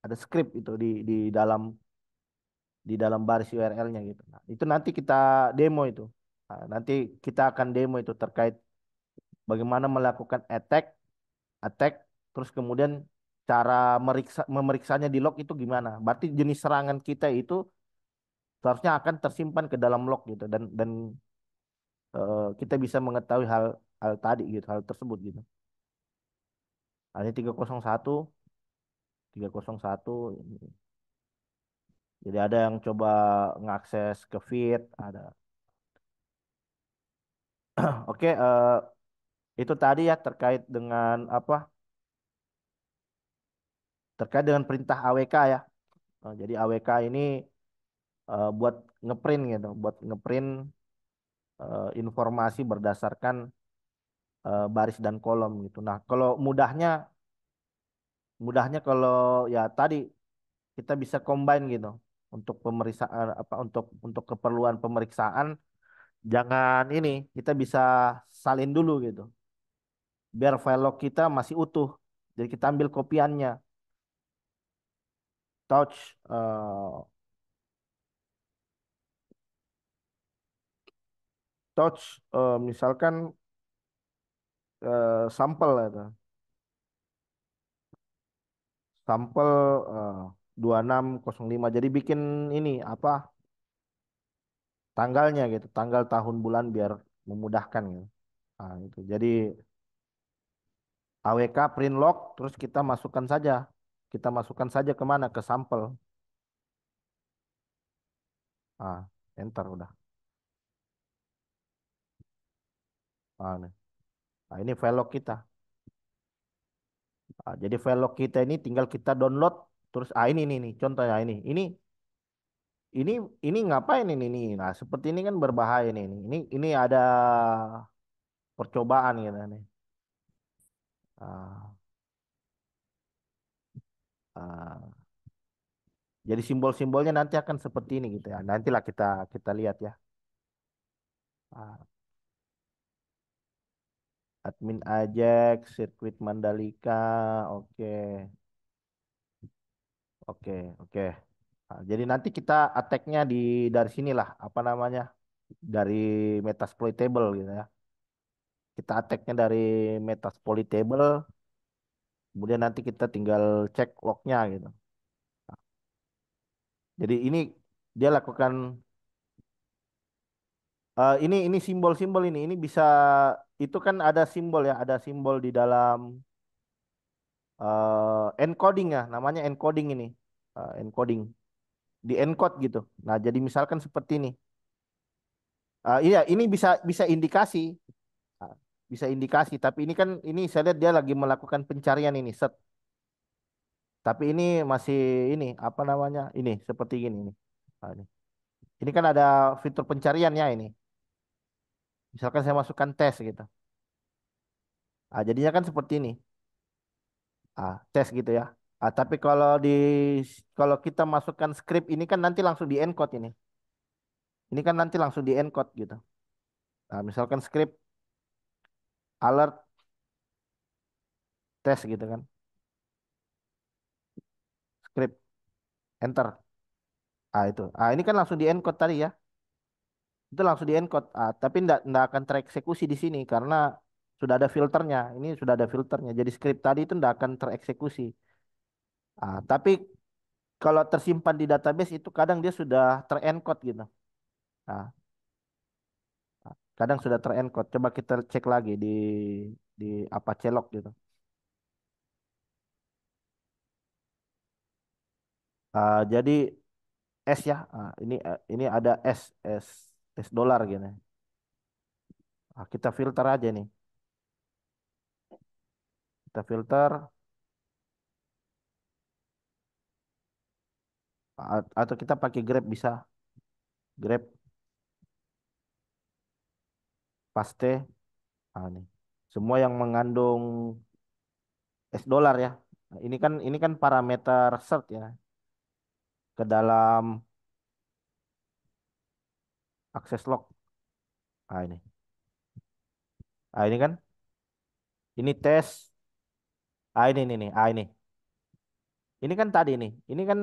ada script itu di dalam baris URL-nya gitu. Nah, itu nanti kita demo itu. Nah, nanti kita akan demo itu terkait bagaimana melakukan attack, terus kemudian cara memeriksanya di log itu gimana. Berarti jenis serangan kita itu seharusnya akan tersimpan ke dalam log gitu dan kita bisa mengetahui hal hal tadi gitu, hal tersebut gitu. Nah, ini 301. Jadi ada yang coba ngakses ke feed, ada. Oke, itu tadi ya terkait dengan apa? Terkait dengan perintah AWK ya. Jadi AWK ini buat ngeprint gitu, buat ngeprint informasi berdasarkan baris dan kolom gitu. Nah, kalau mudahnya kalau ya tadi kita bisa combine gitu untuk pemeriksaan apa untuk keperluan pemeriksaan jangan ini kita bisa salin dulu gitu biar file log kita masih utuh. Jadi kita ambil kopiannya, touch misalkan sampel itu. Sampel eh, 2605. Jadi bikin ini apa tanggalnya gitu, tanggal tahun bulan biar memudahkan gitu. Nah, itu. Jadi AWK print log terus kita masukkan saja. Kita masukkan saja kemana? Ke sampel. Enter udah. Nih. Nah, ini file log kita. Jadi file log kita ini tinggal kita download terus ini nih contohnya ini ini ngapain ini. Nah, seperti ini kan berbahaya nih ini. Ini ada percobaan gitu nih. Ah, ah. Jadi simbol-simbolnya nanti akan seperti ini gitu ya. Nantilah kita kita lihat ya. Ah, admin Ajax, sirkuit Mandalika, oke, oke, oke. Jadi nanti kita attack-nya dari sinilah, apa namanya, dari Metasploitable gitu ya. Kita attack-nya dari Metasploitable, kemudian nanti kita tinggal cek log-nya gitu. Jadi ini dia lakukan ini simbol-simbol ini bisa itu kan ada simbol ya, ada simbol di dalam encoding ya, namanya encoding ini. Encoding di encode gitu. Nah, jadi misalkan seperti ini. Iya, ini bisa bisa indikasi, Ah, bisa indikasi. Tapi ini kan ini saya lihat dia lagi melakukan pencarian ini, set. Tapi ini masih ini apa namanya? Ini seperti ini ini. Ini. Ini kan ada fitur pencariannya ini. Misalkan saya masukkan tes gitu. Jadinya kan seperti ini. Tes gitu ya. Tapi kalau kita masukkan script ini kan nanti langsung di encode ini. Ini kan nanti langsung di encode gitu. Nah, misalkan script alert test gitu kan. Script enter. Itu. Ini kan langsung di encode tadi ya. Itu langsung di encode. Tapi ndak akan tereksekusi di sini karena sudah ada filternya. Ini sudah ada filternya. Jadi script tadi itu ndak akan tereksekusi. Tapi kalau tersimpan di database itu kadang dia sudah terencode gitu. Nah, kadang sudah terencode. Coba kita cek lagi di Apache Log gitu. Jadi S ya. Ini ada S dolar gitu. Kita filter aja nih. Kita filter atau kita pakai Grep bisa. Grep paste. Nih. Semua yang mengandung S dolar ya. Ini kan parameter search ya ke dalam akses log. Ini. Ini kan ini tes. Ini nih. Ini. Ini kan tadi nih. Ini kan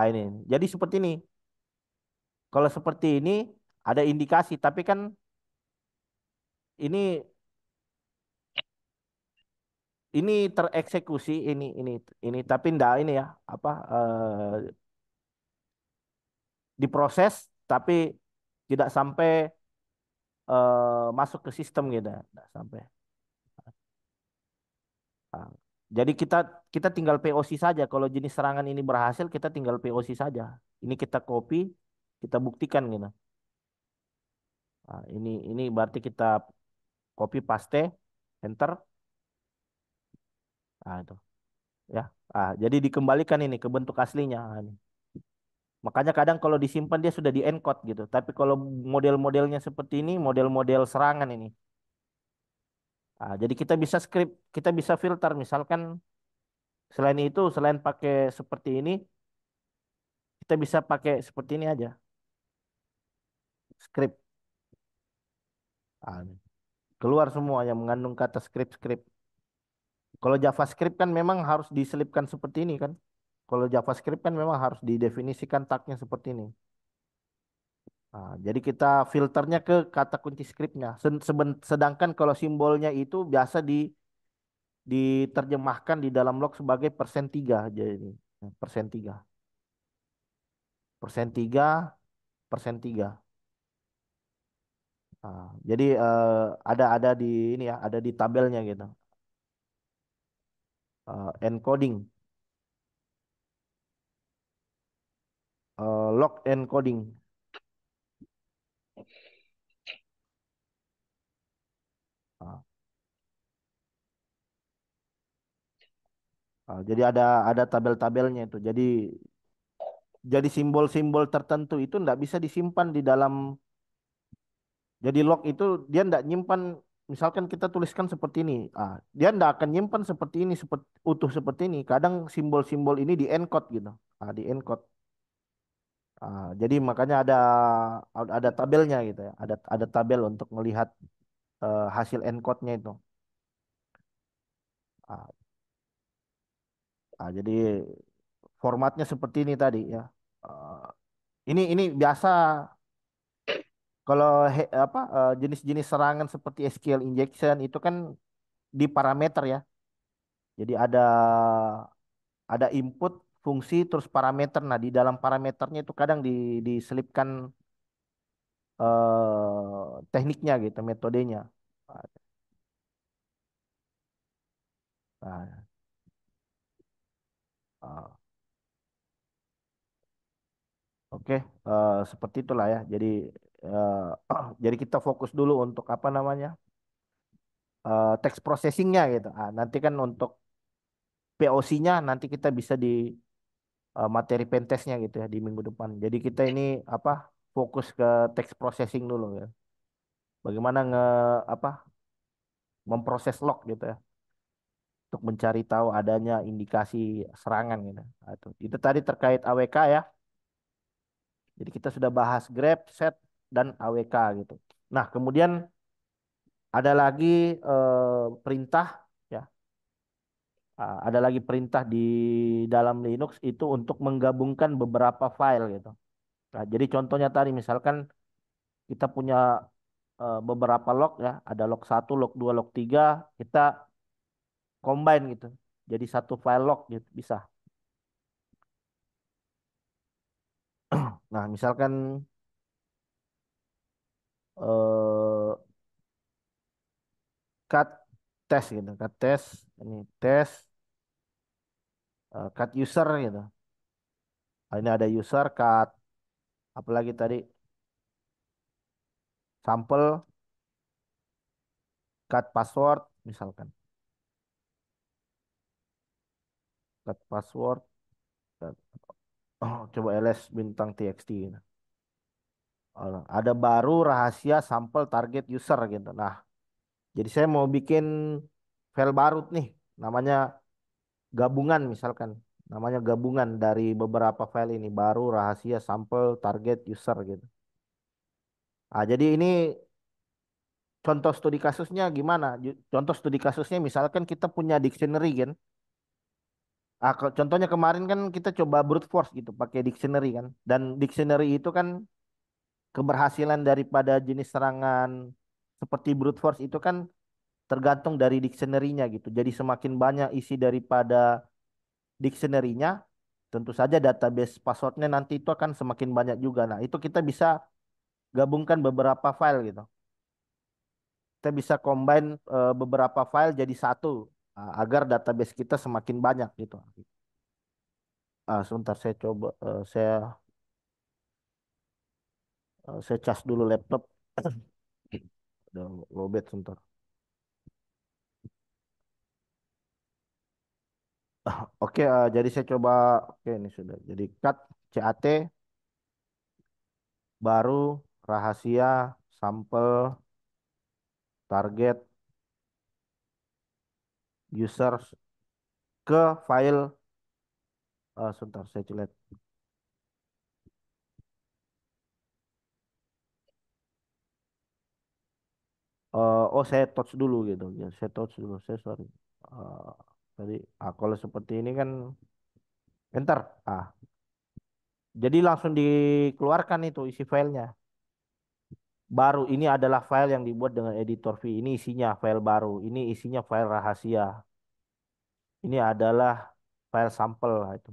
ini. Jadi seperti ini. Kalau seperti ini ada indikasi tapi kan ini ini tereksekusi ini tapi enggak ini ya apa diproses tapi tidak sampai masuk ke sistem gitu enggak sampai. Ah, jadi kita kita tinggal POC saja kalau jenis serangan ini berhasil kita tinggal POC saja. Ini kita copy, kita buktikan gitu. Ini berarti kita copy paste enter. Itu ya. Jadi dikembalikan ini ke bentuk aslinya. Ini. Makanya kadang kalau disimpan dia sudah di encode gitu. Tapi kalau model-modelnya seperti ini, model-model serangan ini. Jadi kita bisa script, kita bisa filter. Misalkan selain itu, selain pakai seperti ini, kita bisa pakai seperti ini aja, script. Ini. Keluar semua yang mengandung kata script-script. Kalau JavaScript kan memang harus diselipkan seperti ini kan. Kalau JavaScript kan memang harus didefinisikan tagnya seperti ini. Jadi kita filternya ke kata kunci scriptnya. Sedangkan kalau simbolnya itu biasa diterjemahkan di dalam log sebagai persen 3. Jadi persen 3. Persen 3, persen 3. Jadi ada di ini ya, ada di tabelnya gitu. Encoding, log encoding. Ah, jadi ada tabel-tabelnya itu. Jadi simbol-simbol tertentu itu nggak bisa disimpan di dalam. Jadi log itu dia nggak nyimpan. Misalkan kita tuliskan seperti ini, dia nggak akan nyimpan seperti ini, seperti utuh seperti ini. Kadang simbol-simbol ini di encode gitu, di encode. Jadi makanya ada tabelnya gitu ya, ada tabel untuk melihat hasil encode-nya itu. Ah, jadi formatnya seperti ini tadi ya. Ah, ini biasa kalau jenis-jenis serangan seperti SQL injection itu kan di parameter ya. Jadi ada input fungsi terus parameter. Nah, di dalam parameternya itu kadang diselipkan tekniknya gitu, metodenya. Nah, ah, oke, seperti itulah ya. Jadi eh, jadi kita fokus dulu untuk apa namanya text processingnya gitu. Nanti kan untuk POC-nya nanti kita bisa di materi pentesnya gitu ya di minggu depan. Jadi kita ini apa fokus ke text processing dulu ya. Bagaimana apa memproses log gitu ya. untuk mencari tahu adanya indikasi serangan gitu. Nah, itu tadi terkait AWK ya. Jadi kita sudah bahas grab, set, dan AWK gitu. Nah, kemudian ada lagi perintah ya. Ada lagi perintah di dalam Linux itu untuk menggabungkan beberapa file gitu. Nah, jadi contohnya tadi misalkan kita punya beberapa log ya, ada log satu, log 2, log 3, kita combine gitu. Jadi satu file log gitu bisa. Nah, misalkan eh cut test gitu, cut test ini tes cut user gitu. Nah, ini ada user cut apalagi tadi sampel cut password misalkan. Cut password cut- oh, coba ls bintang txt gitu. Ada baru rahasia sampel target user gitu. Nah, jadi saya mau bikin file baru nih namanya gabungan misalkan. Namanya gabungan dari beberapa file ini baru rahasia sampel target user gitu. Ah, jadi ini contoh studi kasusnya gimana? Contoh studi kasusnya misalkan kita punya dictionary kan. Contohnya kemarin kan kita coba brute force gitu pakai dictionary kan. Dan dictionary itu kan keberhasilan daripada jenis serangan seperti brute force itu kan tergantung dari dictionary-nya gitu. Jadi semakin banyak isi daripada dictionary-nya, tentu saja database passwordnya nanti itu akan semakin banyak juga. Nah, itu kita bisa gabungkan beberapa file gitu. Kita bisa combine beberapa file jadi satu agar database kita semakin banyak gitu. Sebentar saya coba saya cas dulu laptop. Udah lowbat sebentar. Oke, jadi saya coba oke ini sudah. Jadi cat CAT baru rahasia sampel target users ke file sebentar saya lihat. Oh saya touch dulu gitu ya saya touch dulu saya sorry. Eh, tadi kalau seperti ini kan enter jadi langsung dikeluarkan itu isi filenya baru ini adalah file yang dibuat dengan editor V ini isinya file baru ini isinya file rahasia ini adalah file sampel itu.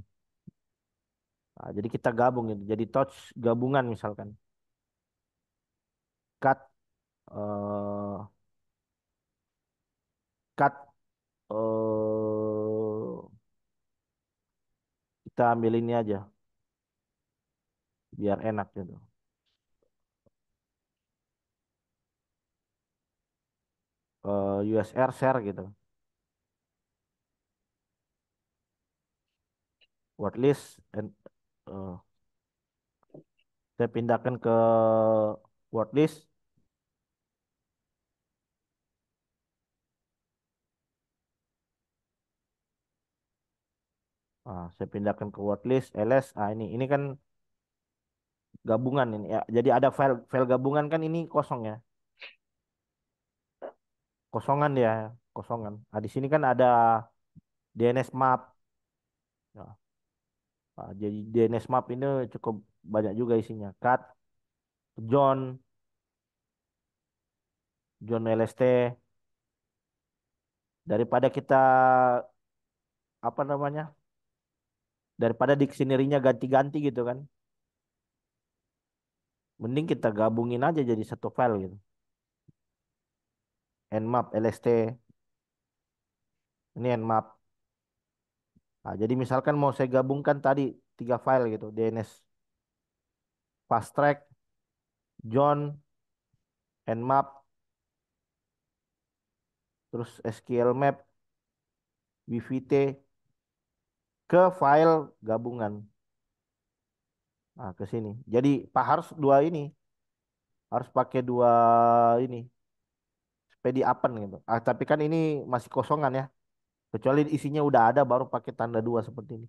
Jadi kita gabung itu jadi touch gabungan misalkan cut eh cut kita ambil ini aja biar enak gitu. USR share gitu. Word list and eh, saya pindahkan ke word list. Saya pindahkan ke word list ls. Ini kan gabungan ini ya. Jadi ada file file gabungan kan ini kosong ya. Kosongan dia, kosongan. Di sini kan ada DNS map. Ya, jadi DNS map ini cukup banyak juga isinya. Cat, John, John LST. Daripada kita apa namanya? Daripada dictionary-nya ganti-ganti gitu kan. Mending kita gabungin aja jadi satu file gitu. Nmap LST ini Nmap. Jadi misalkan mau saya gabungkan tadi tiga file gitu, DNS fast track, John, Nmap, terus SQL map, WVT ke file gabungan. Ke sini. Jadi Pak harus dua ini, harus pakai dua ini, pedi open gitu. Tapi kan ini masih kosongan ya. Kecuali isinya udah ada baru pakai tanda dua seperti ini.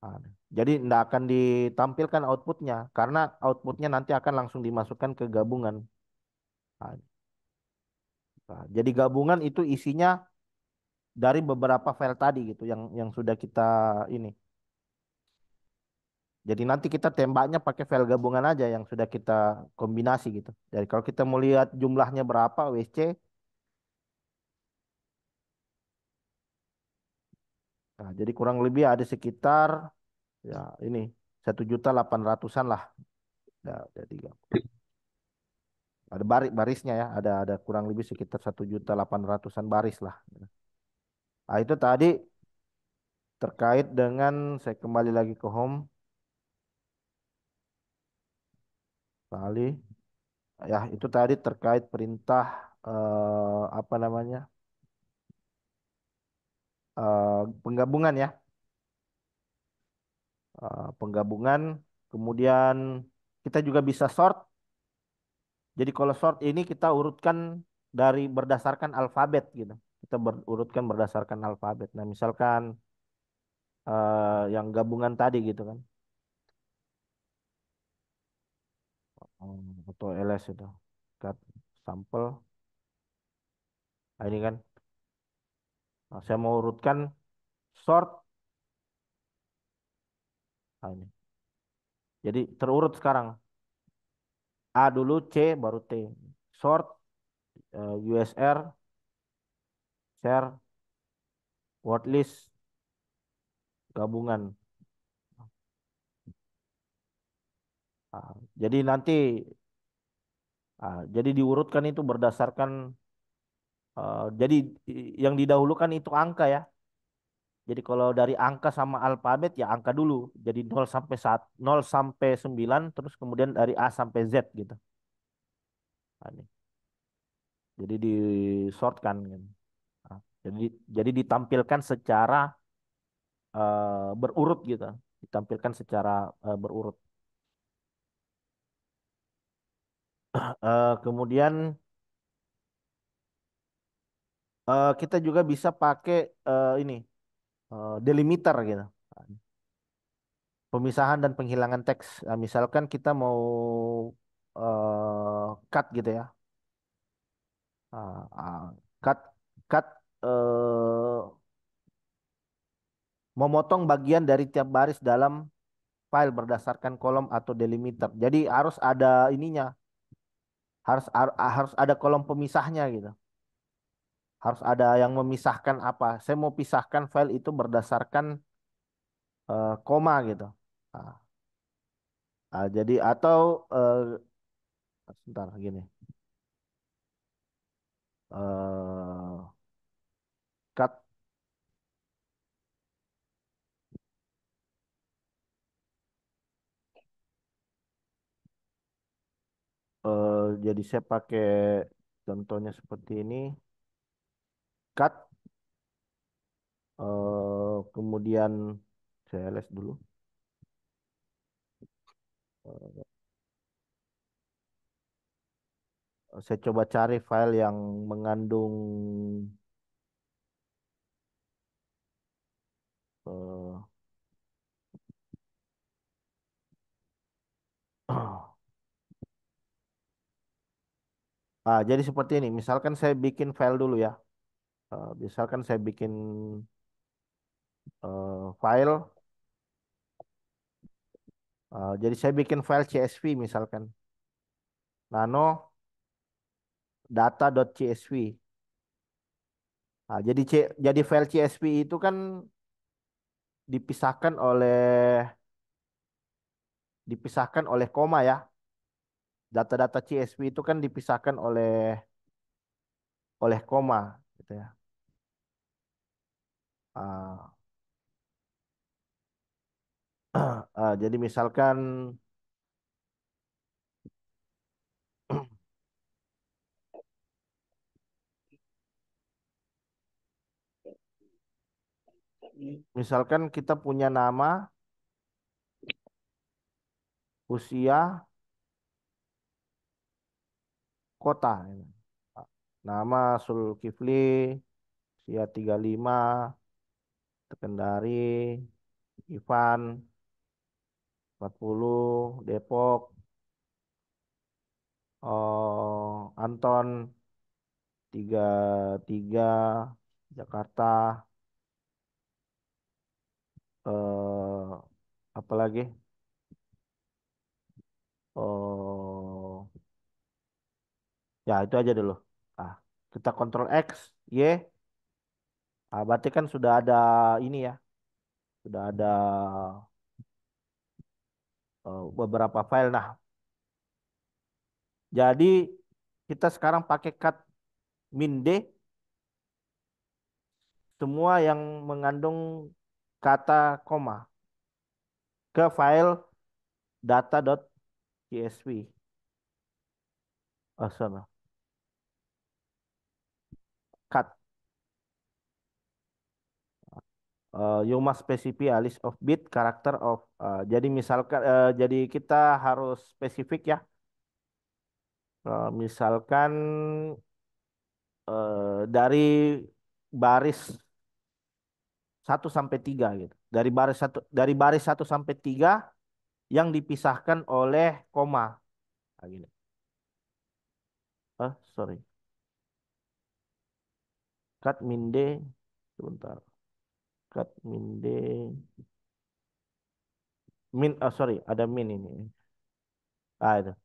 Nah, jadi tidak akan ditampilkan outputnya karena outputnya nanti akan langsung dimasukkan ke gabungan. Nah, jadi gabungan itu isinya dari beberapa file tadi gitu yang sudah kita ini. Jadi nanti kita tembaknya pakai file gabungan aja yang sudah kita kombinasi gitu. Jadi kalau kita mau lihat jumlahnya berapa WC, nah, jadi kurang lebih ada sekitar ya ini 1.800.000-an lah. Ya, jadi ada barisnya ya, ada kurang lebih sekitar 1.800.000-an baris lah. Nah, itu tadi terkait dengan saya kembali lagi ke home kali ya itu tadi terkait perintah apa namanya penggabungan ya. Penggabungan, kemudian kita juga bisa sort. Jadi kalau sort ini kita urutkan dari berdasarkan alfabet gitu. Kita urutkan berdasarkan alfabet. Nah, misalkan yang gabungan tadi gitu kan. Atau ls itu. Cut sampel. Nah, ini kan. Nah, saya mau urutkan sort. Nah, ini. Jadi terurut sekarang. A dulu, C baru T. Sort, USR, share, word list, gabungan. Nah, jadi nanti jadi diurutkan itu berdasarkan jadi yang didahulukan itu angka ya. Jadi kalau dari angka sama alfabet ya angka dulu. Jadi 0 sampai 9 terus kemudian dari A sampai Z gitu. Nah, ini. Jadi disortkan gitu. Nah, jadi ditampilkan secara berurut gitu. Ditampilkan secara berurut. Kemudian kita juga bisa pakai ini delimiter gitu. Pemisahan dan penghilangan teks. Nah, misalkan kita mau cut gitu ya. Ah, cut cut memotong bagian dari tiap baris dalam file berdasarkan kolom atau delimiter. Jadi harus ada ininya, harus ada kolom pemisahnya gitu. Harus ada yang memisahkan apa. Saya mau pisahkan file itu berdasarkan koma gitu. Nah, jadi atau sebentar gini. eh cut jadi saya pakai contohnya seperti ini. Cut kemudian saya les dulu. Saya coba cari file yang mengandung eh, jadi seperti ini. Misalkan saya bikin file dulu ya. Misalkan saya bikin file. Jadi saya bikin file CSV misalkan. Nano data.csv. Jadi file CSV itu kan dipisahkan oleh koma ya. Data-data CSV itu kan dipisahkan oleh koma gitu ya. Ah, jadi misalkan kita punya nama, usia, kota. Nama Zulkifli Usia 35, Kendari, Ivan 40, Depok, Anton 33, Jakarta, eh apa lagi? Oh, ya itu aja dulu. Ah, kita kontrol X, Y. Berarti kan sudah ada ini ya, sudah ada beberapa file. Nah, jadi kita sekarang pakai cat min D semua yang mengandung kata koma ke file data.csv. Oh, sorry. Cut. You must specify a list of bit character of. Jadi misalkan, jadi kita harus spesifik ya. Misalkan dari baris 1 sampai 3 gitu. Dari baris 1 sampai 3 yang dipisahkan oleh koma. Gini. Sorry. Cut min D. Sebentar. Cut min D. Sorry, ada min ini. Itu.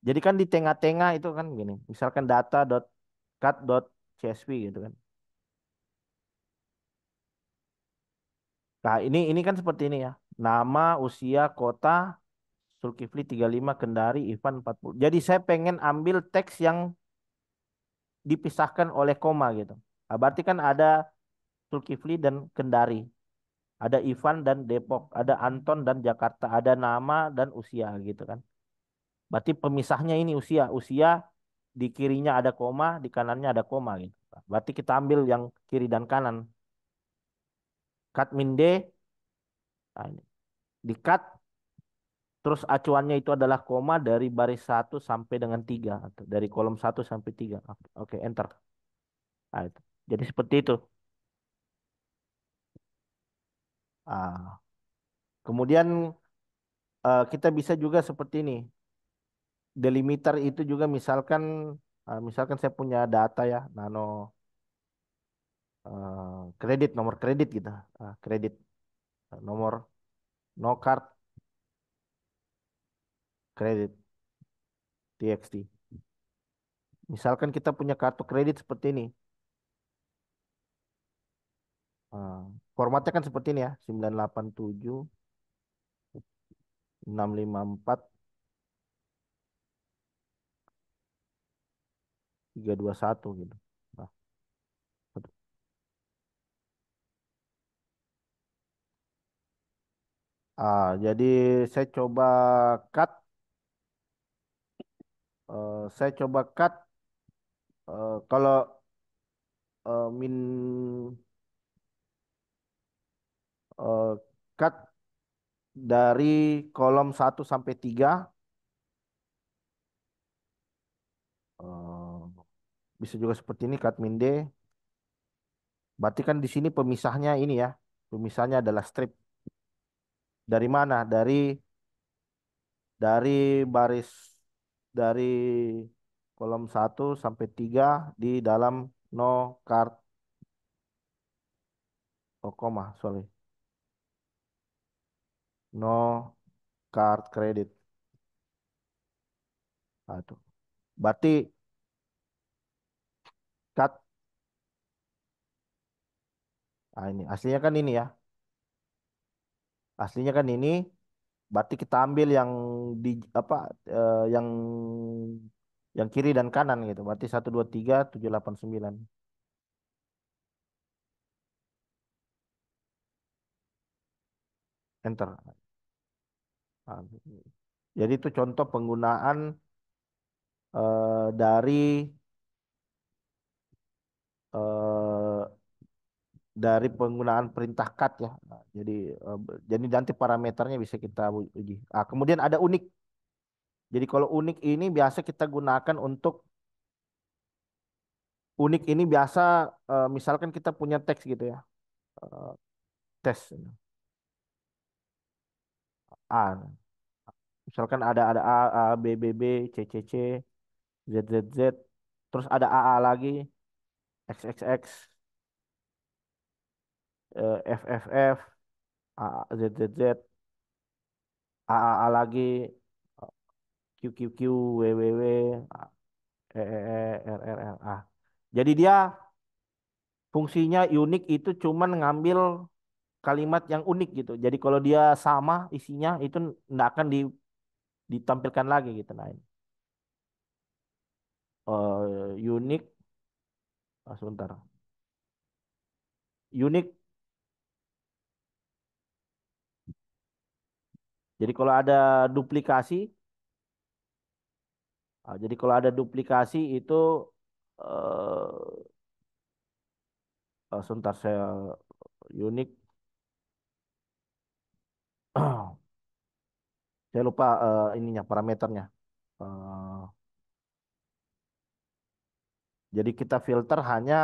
Jadi kan di tengah-tengah itu kan gini. Misalkan data.cut.csv gitu kan. Nah, ini kan seperti ini ya. Nama, usia, kota, Zulkifli 35, Kendari, Ivan 40. Jadi saya pengen ambil teks yang dipisahkan oleh koma gitu. Berarti kan ada Zulkifli dan Kendari. Ada Ivan dan Depok. Ada Anton dan Jakarta. Ada nama dan usia gitu kan. Berarti pemisahnya ini usia. Usia di kirinya ada koma, di kanannya ada koma gitu. Berarti kita ambil yang kiri dan kanan. Cut min D, nah ini. Di cut, terus acuannya itu adalah koma dari baris 1 sampai dengan 3. Atau dari kolom 1 sampai 3. Oke, enter. Nah, itu. Jadi seperti itu. Ah, kemudian kita bisa juga seperti ini. Delimiter itu juga misalkan saya punya data ya, nano kredit, nomor kredit gitu. Kredit, nomor no card kredit txt. Misalkan kita punya kartu kredit seperti ini. Ah, formatnya kan seperti ini ya, 987 654 321 gitu. Nah, jadi saya coba cut, kalau min eh, cut dari kolom 1 sampai 3, eh, bisa juga seperti ini cut min D. Berarti kan di sini pemisahnya ini ya. Pemisahnya adalah strip. Dari mana? Dari baris dari kolom 1 sampai 3 di dalam no card, sorry, no card credit. Itu. Berarti cut, ini aslinya kan ini ya. Aslinya kan ini. Berarti kita ambil yang di apa yang kiri dan kanan gitu. Berarti 1 2 3 7 8 9. Enter. Nah, jadi itu contoh penggunaan dari eh, penggunaan perintah cut ya. Nah, jadi nanti parameternya bisa kita uji. Kemudian ada unik. Jadi kalau unik ini biasa kita gunakan untuk Unik ini biasa misalkan kita punya teks gitu ya. eh, Tes A. Misalkan ada A B B B C C C Z Z Z, terus ada A lagi, X X X, F F F, Z Z Z, A lagi, Q Q Q, W W W, R R R A. Jadi dia fungsinya unik itu cuman ngambil kalimat yang unik gitu. Jadi kalau dia sama isinya itu nggak akan ditampilkan lagi gitu. Nah, ini. Unik, sebentar. Unik. Jadi kalau ada duplikasi, jadi kalau ada duplikasi itu eh sebentar saya unik. Saya lupa ininya parameternya. Eh, jadi kita filter hanya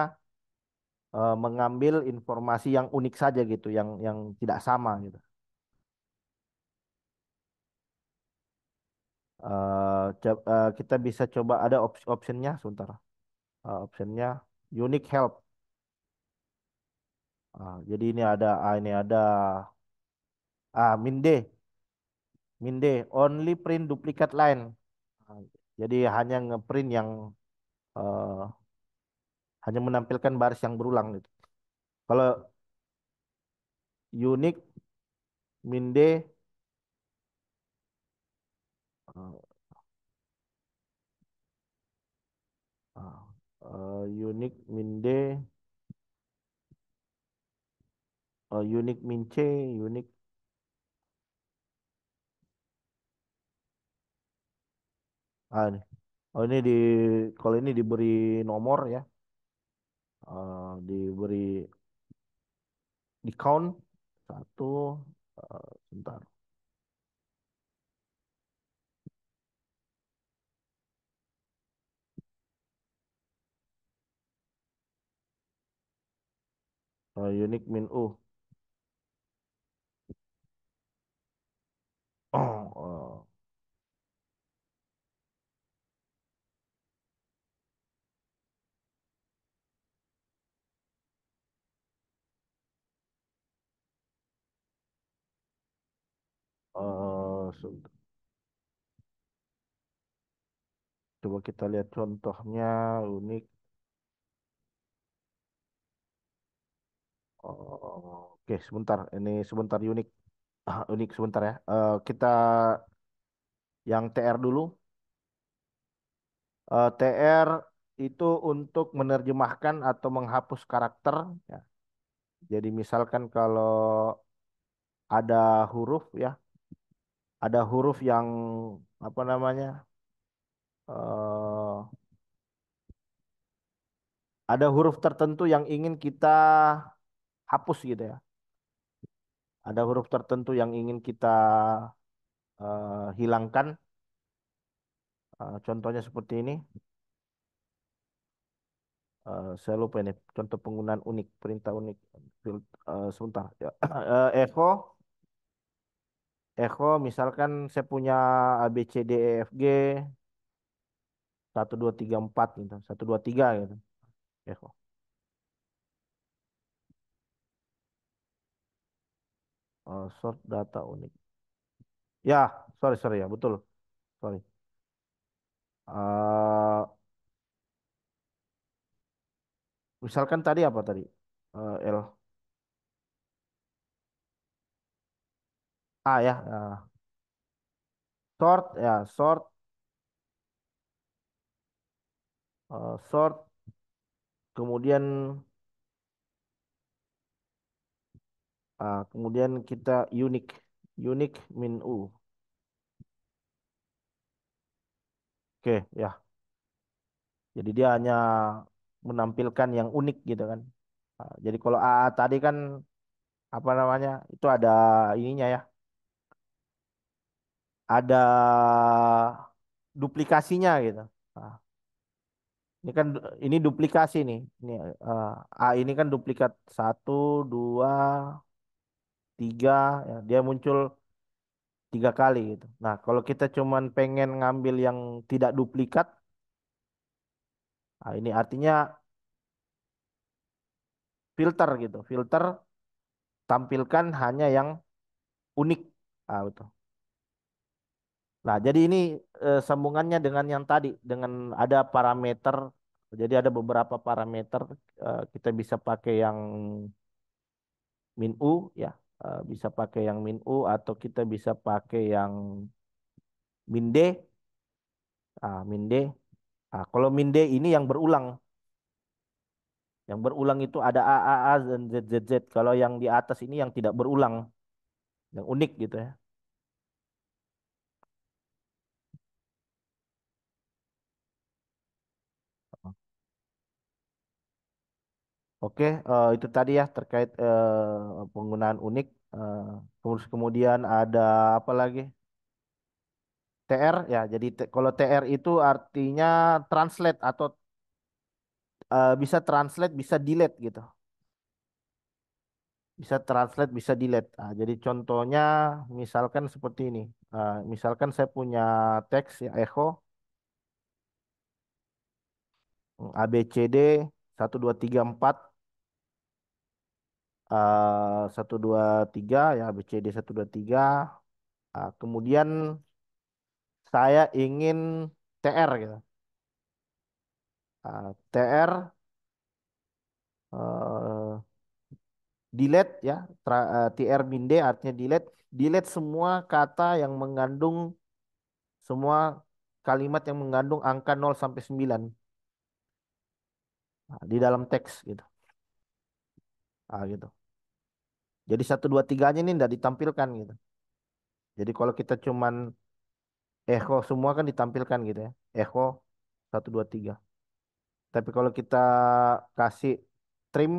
mengambil informasi yang unik saja gitu, yang tidak sama gitu. Kita bisa coba ada optionnya sebentar. Optionnya unique help. Jadi ini ada min D, min D only print duplicate line. Ah, jadi hanya ngeprint yang eh, hanya menampilkan baris yang berulang gitu. Kalau unique min D, eh, unique min D, unique min C, unique. Ini. Oh ini kalau ini diberi nomor ya, diberi di count satu, sebentar. Unique min U. Oh, sebentar. Coba kita lihat contohnya unik. Oke, sebentar. Ini sebentar unik. Unik sebentar ya. Kita yang TR dulu. TR itu untuk menerjemahkan atau menghapus karakter. Ya. Jadi misalkan kalau ada huruf ya, ada huruf yang apa namanya, eh ada huruf tertentu yang ingin kita hapus gitu ya. Ada huruf tertentu yang ingin kita hilangkan. Contohnya seperti ini. Saya lupa ini contoh penggunaan unik, perintah unik. Sebentar ya. Echo, echo misalkan saya punya A B C D E F G 1 2 3 4 gitu, 1 2 3 gitu. Echo. Sort data unik. Ya, sorry sorry ya, betul. Sorry. Eh, Misalkan tadi apa tadi? L A ya, sort ya, sort kemudian kemudian kita unique, unique min U. Oke, ya. Jadi dia hanya menampilkan yang unik gitu kan. Jadi kalau A tadi kan apa namanya? Itu ada ininya ya. Ada duplikasinya gitu. Nah, Ini kan ini duplikasi nih. Ini A ini kan duplikat satu, dua, tiga, ya, dia muncul tiga kali gitu. Nah, kalau kita cuman pengen ngambil yang tidak duplikat, nah ini artinya filter gitu. Filter tampilkan hanya yang unik. Ah, betul. Nah, jadi ini sambungannya dengan yang tadi, dengan ada parameter. Jadi ada beberapa parameter kita bisa pakai yang min U ya, bisa pakai yang min U atau kita bisa pakai yang min D. Min D. Kalau min D ini yang berulang. Yang berulang itu ada A dan Z. Kalau yang di atas ini yang tidak berulang, yang unik gitu ya. Oke, itu tadi ya terkait penggunaan unik. Eh, Terus kemudian ada apa lagi? TR ya. Jadi kalau TR itu artinya translate atau bisa translate, bisa delete gitu. Bisa translate, bisa delete. Jadi contohnya misalkan seperti ini. Misalkan saya punya teks ya echo A B C D 1 2 3 4 1 2 3 ya A B C D 1 2 3. Kemudian saya ingin TR gitu. TR eh, delete ya, TR min D artinya delete. Delete semua kata yang mengandung semua kalimat yang mengandung angka 0 sampai 9 di dalam teks gitu. Gitu. Jadi 1 2 3-nya ini tidak ditampilkan gitu. Jadi kalau kita cuman echo semua kan ditampilkan gitu ya. Echo 1 2 3. Tapi kalau kita kasih trim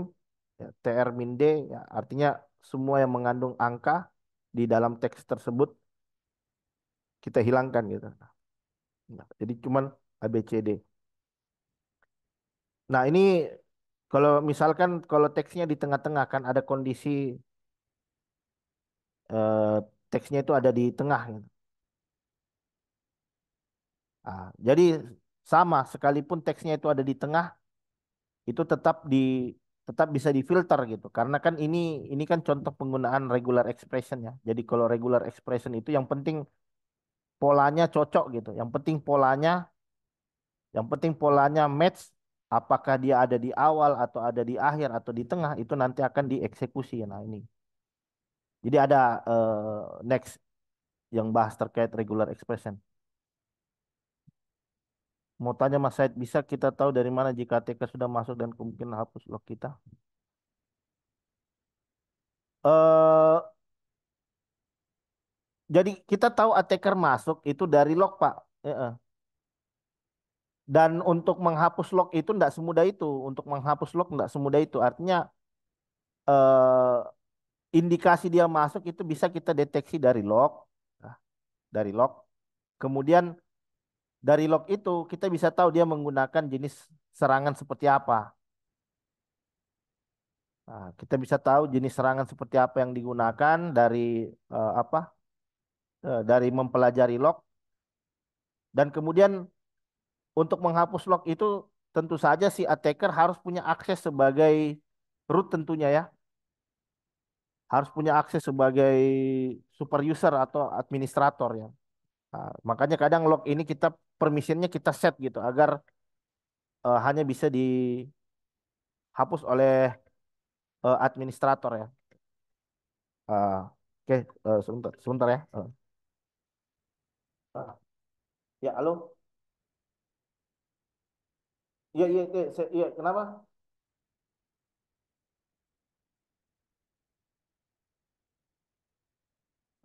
ya, TR min D ya, artinya semua yang mengandung angka di dalam teks tersebut kita hilangkan gitu. Nah, jadi cuman A B C D. Nah, ini kalau misalkan kalau teksnya di tengah-tengah kan ada kondisi eh, teksnya itu ada di tengah gitu. Jadi sama sekalipun teksnya itu ada di tengah itu tetap bisa difilter gitu. Karena kan ini kan contoh penggunaan regular expression ya. Jadi kalau regular expression itu polanya cocok gitu. Yang penting polanya match, apakah dia ada di awal atau ada di akhir atau di tengah itu nanti akan dieksekusi. Nah, ini. Jadi ada next yang bahas terkait regular expression. Mau tanya Mas Said, bisa kita tahu dari mana jika ATK sudah masuk dan kemungkinan hapus log kita? eh jadi kita tahu attacker masuk itu dari log, Pak. Dan untuk menghapus log itu tidak semudah itu. Untuk menghapus log tidak semudah itu. Artinya eh, indikasi dia masuk itu bisa kita deteksi dari log, nah, dari log. Kemudian dari log itu kita bisa tahu dia menggunakan jenis serangan seperti apa. Kita bisa tahu jenis serangan seperti apa yang digunakan dari apa? Dari mempelajari log dan kemudian untuk menghapus log itu tentu saja si attacker harus punya akses sebagai root tentunya ya. Harus punya akses sebagai super user atau administrator ya. Makanya kadang log ini kita permissionnya kita set gitu agar hanya bisa dihapus oleh administrator ya. Uh, oke, sebentar, sebentar ya. Uh, ya, halo. Iya, iya, iya, iya, kenapa?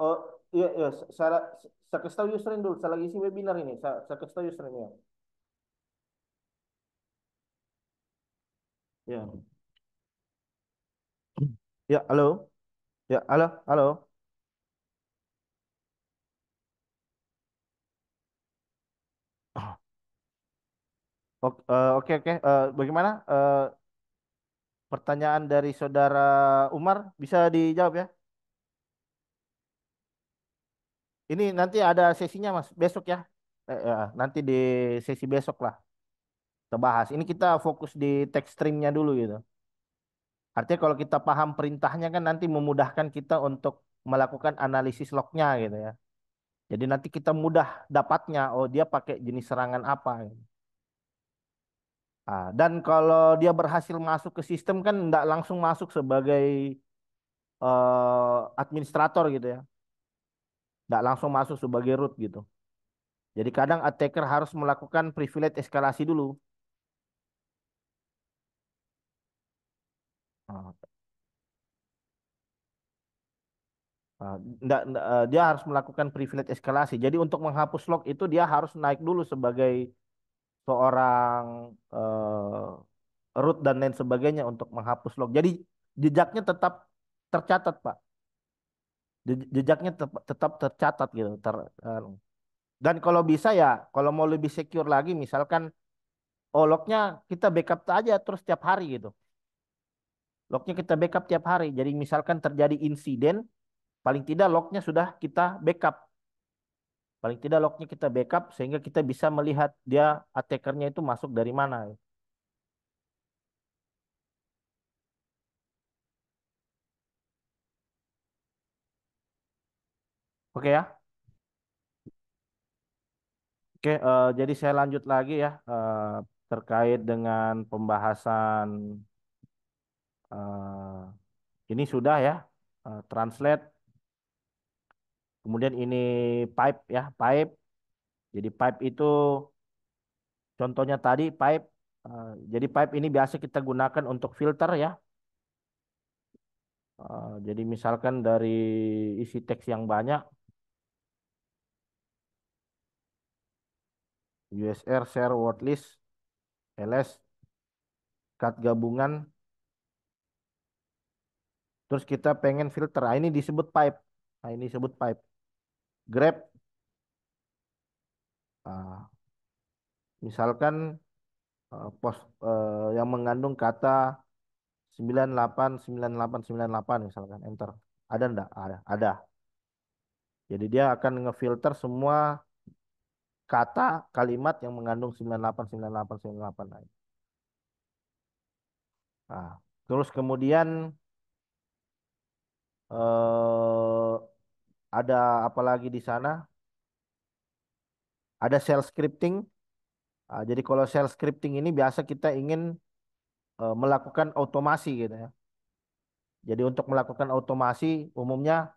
Oh, iya, iya, saya kasih tahu usernya dulu. Saya lagi isi webinar ini. Saya kasih tahu usernya ya. Ya, ya, halo. Ya, halo, halo. Oke, oke. Bagaimana pertanyaan dari saudara Umar? Bisa dijawab ya? Ini nanti ada sesinya Mas besok ya. Nanti di sesi besok lah kita bahas. Ini kita fokus di text stringnya dulu gitu. Artinya kalau kita paham perintahnya kan nanti memudahkan kita untuk melakukan analisis lognya gitu ya. Jadi nanti kita mudah dapatnya, oh dia pakai jenis serangan apa, gitu. Dan kalau dia berhasil masuk ke sistem kan nggak langsung masuk sebagai administrator gitu ya. Nggak langsung masuk sebagai root gitu. Jadi kadang attacker harus melakukan privilege eskalasi dulu. Ah, dia harus melakukan privilege eskalasi. Jadi untuk menghapus log itu dia harus naik dulu sebagai seorang root dan lain sebagainya untuk menghapus log. Jadi jejaknya tetap tercatat, Pak. Jejaknya tetap tercatat gitu. Eh, dan kalau bisa ya, kalau mau lebih secure lagi, misalkan oh lognya kita backup aja terus tiap hari gitu. Lognya kita backup tiap hari. Jadi misalkan terjadi insiden, paling tidak lognya sudah kita backup. Paling tidak lognya kita backup sehingga kita bisa melihat dia attackernya itu masuk dari mana. Oke ya. Oke, jadi saya lanjut lagi ya terkait dengan pembahasan ini sudah ya translate. Kemudian ini pipe ya pipe. Jadi pipe itu contohnya tadi pipe. Jadi pipe ini biasa kita gunakan untuk filter ya. Jadi misalkan dari isi teks yang banyak, USR share word list, ls, cut gabungan, terus kita pengen filter. Nah, ini disebut pipe. Nah, ini disebut pipe. Grab, misalkan pos yang mengandung kata 989898 misalkan enter. Ada enggak? Ada. Jadi dia akan ngefilter semua kata kalimat yang mengandung 989898. Nah, terus kemudian eh, ada apa lagi di sana? Ada shell scripting. Jadi kalau shell scripting ini biasa kita ingin melakukan otomasi gitu ya. Jadi untuk melakukan otomasi umumnya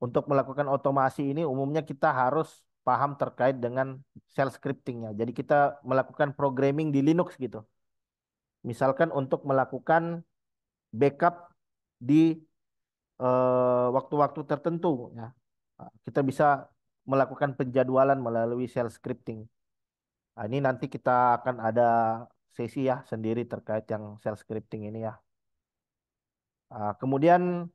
untuk melakukan otomasi ini umumnya kita harus paham terkait dengan shell scriptingnya. Jadi kita melakukan programming di Linux gitu. Misalkan untuk melakukan backup di waktu-waktu tertentu ya. Kita bisa melakukan penjadwalan melalui shell scripting. Nah, ini nanti kita akan ada sesi ya sendiri terkait yang shell scripting ini ya. Kemudian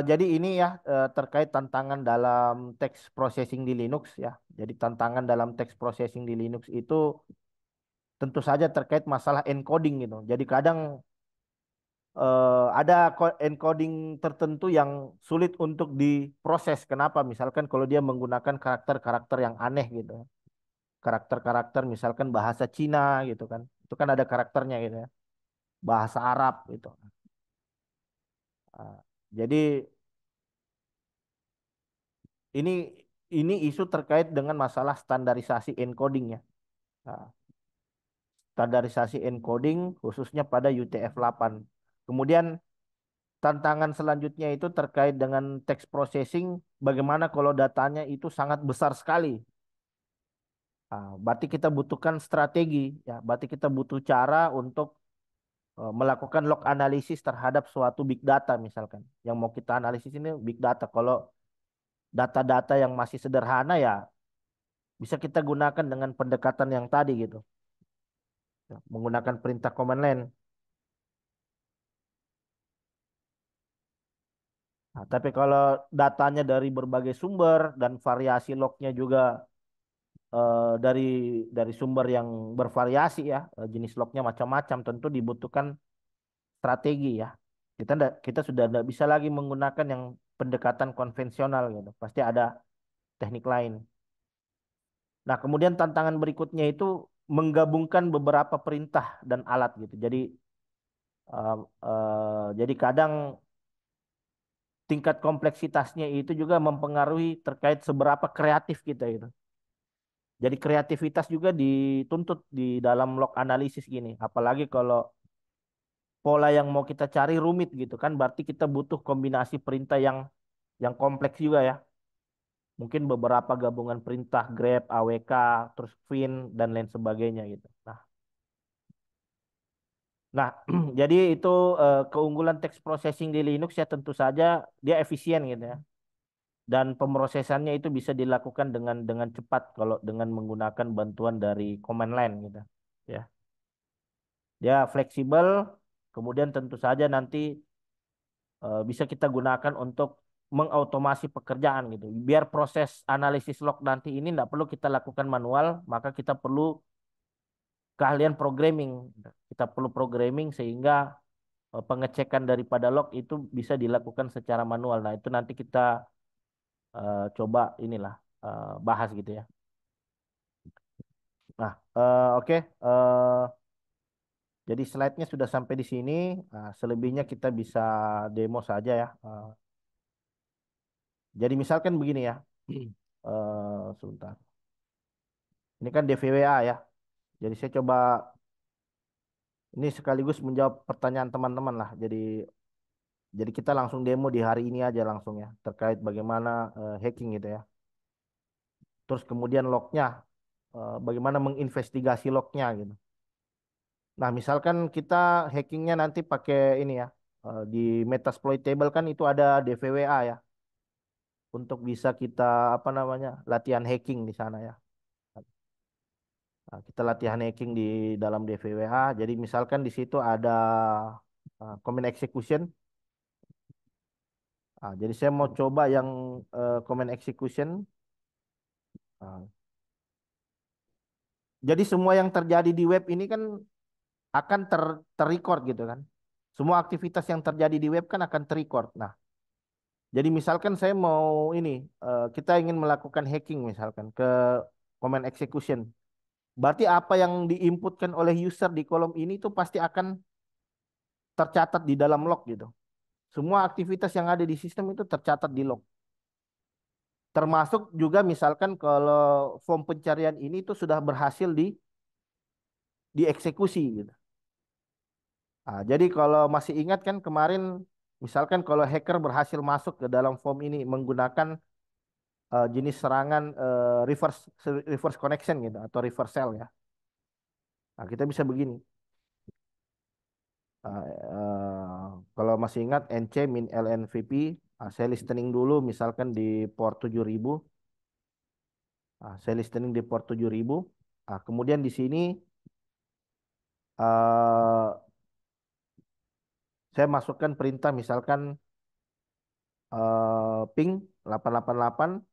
jadi ini ya terkait tantangan dalam text processing di Linux ya. Jadi tantangan dalam text processing di Linux itu tentu saja terkait masalah encoding gitu. Jadi kadang ada encoding tertentu yang sulit untuk diproses. Kenapa? Misalkan kalau dia menggunakan karakter-karakter yang aneh gitu. Karakter-karakter misalkan bahasa Cina gitu kan. Itu kan ada karakternya gitu ya. Bahasa Arab gitu. Ah, jadi ini isu terkait dengan masalah standarisasi encoding ya. Nah, standarisasi encoding khususnya pada UTF-8. Kemudian tantangan selanjutnya itu terkait dengan text processing, bagaimana kalau datanya itu sangat besar sekali. Berarti kita butuhkan strategi, ya. Berarti kita butuh cara untuk melakukan log analisis terhadap suatu big data misalkan. Yang mau kita analisis ini big data. Kalau data-data yang masih sederhana ya bisa kita gunakan dengan pendekatan yang tadi gitu. Ya, menggunakan perintah command line. Nah, tapi kalau datanya dari berbagai sumber dan variasi lognya juga dari sumber yang bervariasi ya, jenis lognya macam-macam, tentu dibutuhkan strategi ya. Kita sudah tidak bisa lagi menggunakan yang pendekatan konvensional gitu. Pasti ada teknik lain. Nah, kemudian tantangan berikutnya itu menggabungkan beberapa perintah dan alat gitu. Jadi kadang tingkat kompleksitasnya itu juga mempengaruhi terkait seberapa kreatif kita itu. Jadi kreativitas juga dituntut di dalam log analisis gini. Apalagi kalau pola yang mau kita cari rumit gitu kan, berarti kita butuh kombinasi perintah yang kompleks juga ya. Mungkin beberapa gabungan perintah grep, awk, terus fin dan lain sebagainya gitu. Nah, jadi itu keunggulan text processing di Linux ya tentu saja dia efisien gitu ya. Dan pemrosesannya itu bisa dilakukan dengan cepat kalau dengan menggunakan bantuan dari command line gitu. Ya, dia fleksibel. Kemudian tentu saja nanti bisa kita gunakan untuk mengautomasi pekerjaan gitu. Biar proses analisis log nanti ini tidak perlu kita lakukan manual, maka kita perlu keahlian programming. Kita perlu programming sehingga pengecekan daripada log itu bisa dilakukan secara manual. Nah, itu nanti kita coba inilah bahas gitu ya. Nah, oke. Jadi slide-nya sudah sampai di sini. Nah, selebihnya kita bisa demo saja ya. Jadi misalkan begini ya. Sebentar. Ini kan DVWA ya. Jadi saya coba ini sekaligus menjawab pertanyaan teman-teman lah. Jadi kita langsung demo di hari ini aja langsung ya terkait bagaimana hacking gitu ya. Terus kemudian lognya, bagaimana menginvestigasi lognya gitu. Nah, misalkan kita hackingnya nanti pakai ini ya, di Metasploitable kan itu ada DVWA ya, untuk bisa kita apa namanya latihan hacking di sana ya. Nah, kita latihan hacking di dalam DVWA. Jadi misalkan di situ ada command execution. Nah, jadi saya mau coba yang command execution. Nah, jadi semua yang terjadi di web ini kan akan terrecord gitu kan. Semua aktivitas yang terjadi di web kan akan terrecord. Nah, jadi misalkan saya mau ini, kita ingin melakukan hacking misalkan ke command execution. Berarti apa yang diinputkan oleh user di kolom ini tuh pasti akan tercatat di dalam log gitu. Semua aktivitas yang ada di sistem itu tercatat di log. Termasuk juga misalkan kalau form pencarian ini tuh sudah berhasil dieksekusi gitu. Nah, jadi kalau masih ingat kan kemarin misalkan kalau hacker berhasil masuk ke dalam form ini menggunakan jenis serangan reverse reverse connection gitu atau reversal ya. Nah, kita bisa begini. Nah, kalau masih ingat NC min LNVP, saya listening dulu misalkan di port 7000. Saya listening di port 7000. Kemudian di sini eh, saya masukkan perintah misalkan ping 888.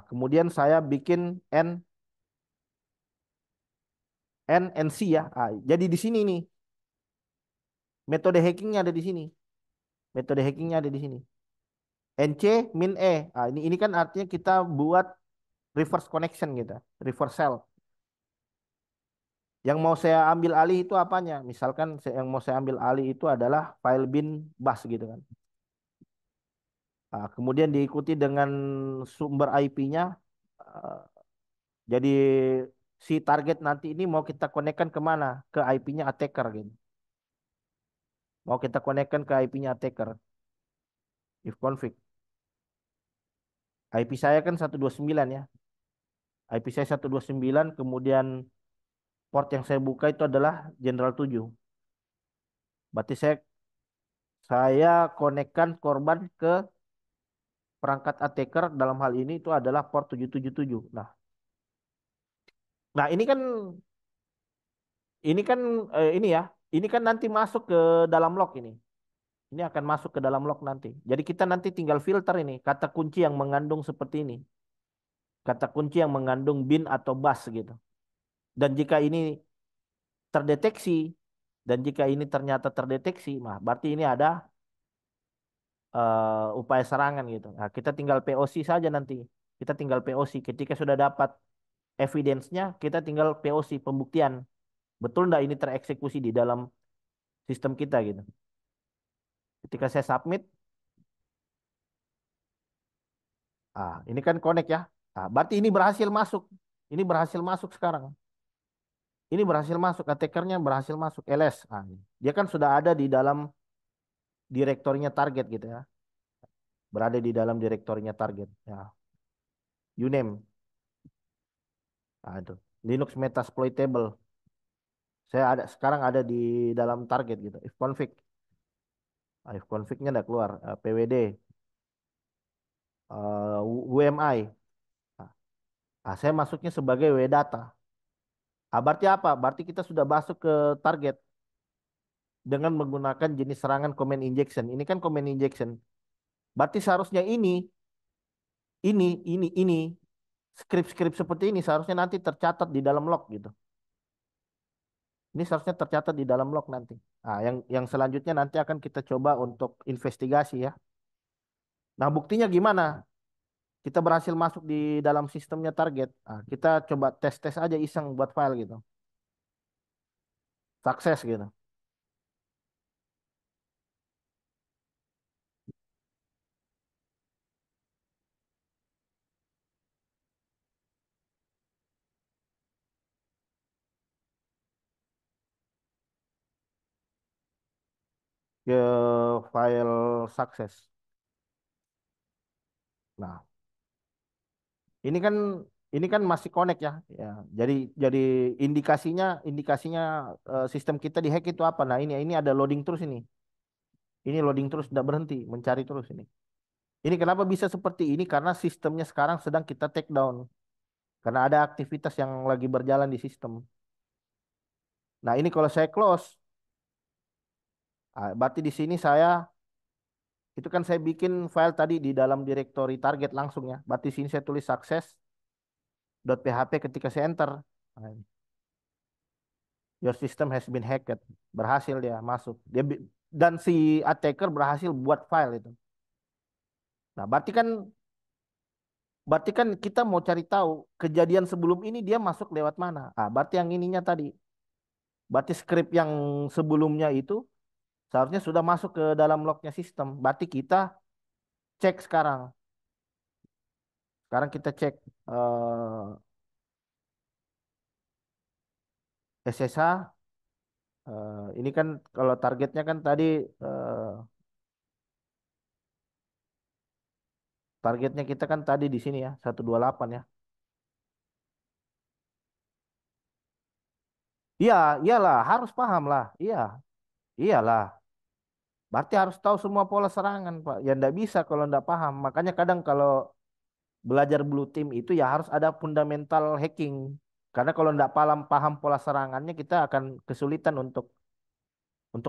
Kemudian saya bikin NC ya. Jadi di sini nih metode hackingnya ada di sini. Metode hackingnya ada di sini. NC min E. Ini kan artinya kita buat reverse connection gitu, reversal. Yang mau saya ambil alih itu apanya? Misalkan yang mau saya ambil alih itu adalah file bin bus gitu kan. Kemudian diikuti dengan sumber IP-nya. Jadi si target nanti ini mau kita konekkan kemana? Ke IP-nya attacker gitu. Mau kita konekkan ke IP-nya attacker. If config. IP saya kan 129 ya. IP saya 129, kemudian port yang saya buka itu adalah General 7. Berarti saya konekkan korban ke perangkat attacker dalam hal ini itu adalah port 777. Nah, ini kan ini ya, ini kan nanti masuk ke dalam log ini. Ini akan masuk ke dalam log nanti. Jadi kita nanti tinggal filter ini kata kunci yang mengandung seperti ini. Kata kunci yang mengandung bin atau bus gitu. Dan jika ini terdeteksi dan jika ini ternyata terdeteksi, mah berarti ini ada upaya serangan gitu. Nah, kita tinggal POC saja nanti. Kita tinggal POC. Ketika sudah dapat evidence-nya, kita tinggal POC pembuktian. Betul nggak ini tereksekusi di dalam sistem kita gitu. Ketika saya submit, ini kan connect ya. Berarti ini berhasil masuk. Ini berhasil masuk sekarang. Ini berhasil masuk, attackernya berhasil masuk LS. Dia kan sudah ada di dalam direktorinya target gitu ya. Berada di dalam direktorinya target. Ya, uname. Itu. Linux Metasploitable. Saya ada sekarang ada di dalam target gitu. If config. If config-nya udah keluar. PWD. UMI. Nah, saya masuknya sebagai WData. Berarti apa? Berarti kita sudah masuk ke target dengan menggunakan jenis serangan command injection. Ini kan command injection. Berarti seharusnya ini skrip-skrip seperti ini seharusnya nanti tercatat di dalam log gitu. Ini seharusnya tercatat di dalam log nanti. Yang selanjutnya nanti akan kita coba untuk investigasi ya. Nah, buktinya gimana? Kita berhasil masuk di dalam sistemnya target. Kita coba tes-tes aja iseng buat file gitu. Sukses gitu. Ke file sukses. Nah, ini kan masih connect ya. Ya, jadi indikasinya sistem kita dihack itu apa? Nah, ini ada loading terus ini. Ini loading terus tidak berhenti, mencari terus ini. Ini kenapa bisa seperti ini? Karena sistemnya sekarang sedang kita take down. Karena ada aktivitas yang lagi berjalan di sistem. Nah, ini kalau saya close, berarti di sini itu kan saya bikin file tadi di dalam directory target langsung ya. Berarti di sini saya tulis success.php ketika saya enter. Nah, your system has been hacked. Berhasil dia masuk. Dan si attacker berhasil buat file itu. Nah, berarti kan kita mau cari tahu kejadian sebelum ini dia masuk lewat mana. Berarti yang ininya tadi. Berarti script yang sebelumnya itu seharusnya sudah masuk ke dalam lognya sistem. Berarti kita cek sekarang. Sekarang kita cek SSH. Ini kan kalau targetnya kan tadi targetnya kita kan tadi di sini ya 128 ya. Iya, iyalah harus paham lah. Iya, iyalah. Berarti harus tahu semua pola serangan, Pak. Ya ndak bisa kalau ndak paham. Makanya kadang kalau belajar blue team itu ya harus ada fundamental hacking. Karena kalau ndak paham pola serangannya kita akan kesulitan untuk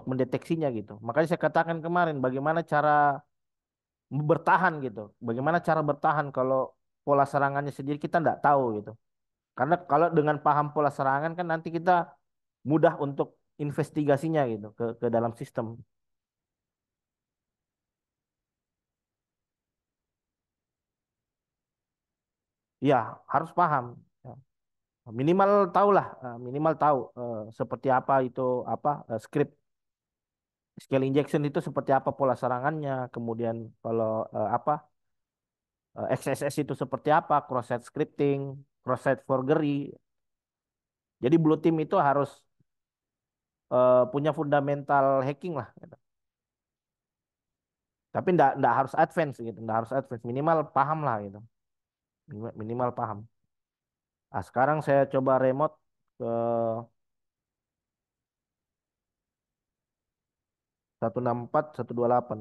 mendeteksinya gitu. Makanya saya katakan kemarin bagaimana cara bertahan gitu. Bagaimana cara bertahan kalau pola serangannya sendiri kita ndak tahu gitu. Karena kalau dengan paham pola serangan kan nanti kita mudah untuk investigasinya gitu ke dalam sistem. Ya, harus paham. Ya. Minimal tahu lah, minimal tahu seperti apa itu apa script skill injection itu seperti apa pola serangannya, kemudian kalau XSS itu seperti apa, cross-site scripting, cross-site forgery. Jadi blue team itu harus punya fundamental hacking lah, gitu. Tapi ndak harus advance gitu, ndak harus advance, minimal paham lah gitu, minimal paham. Sekarang saya coba remote ke 164 128.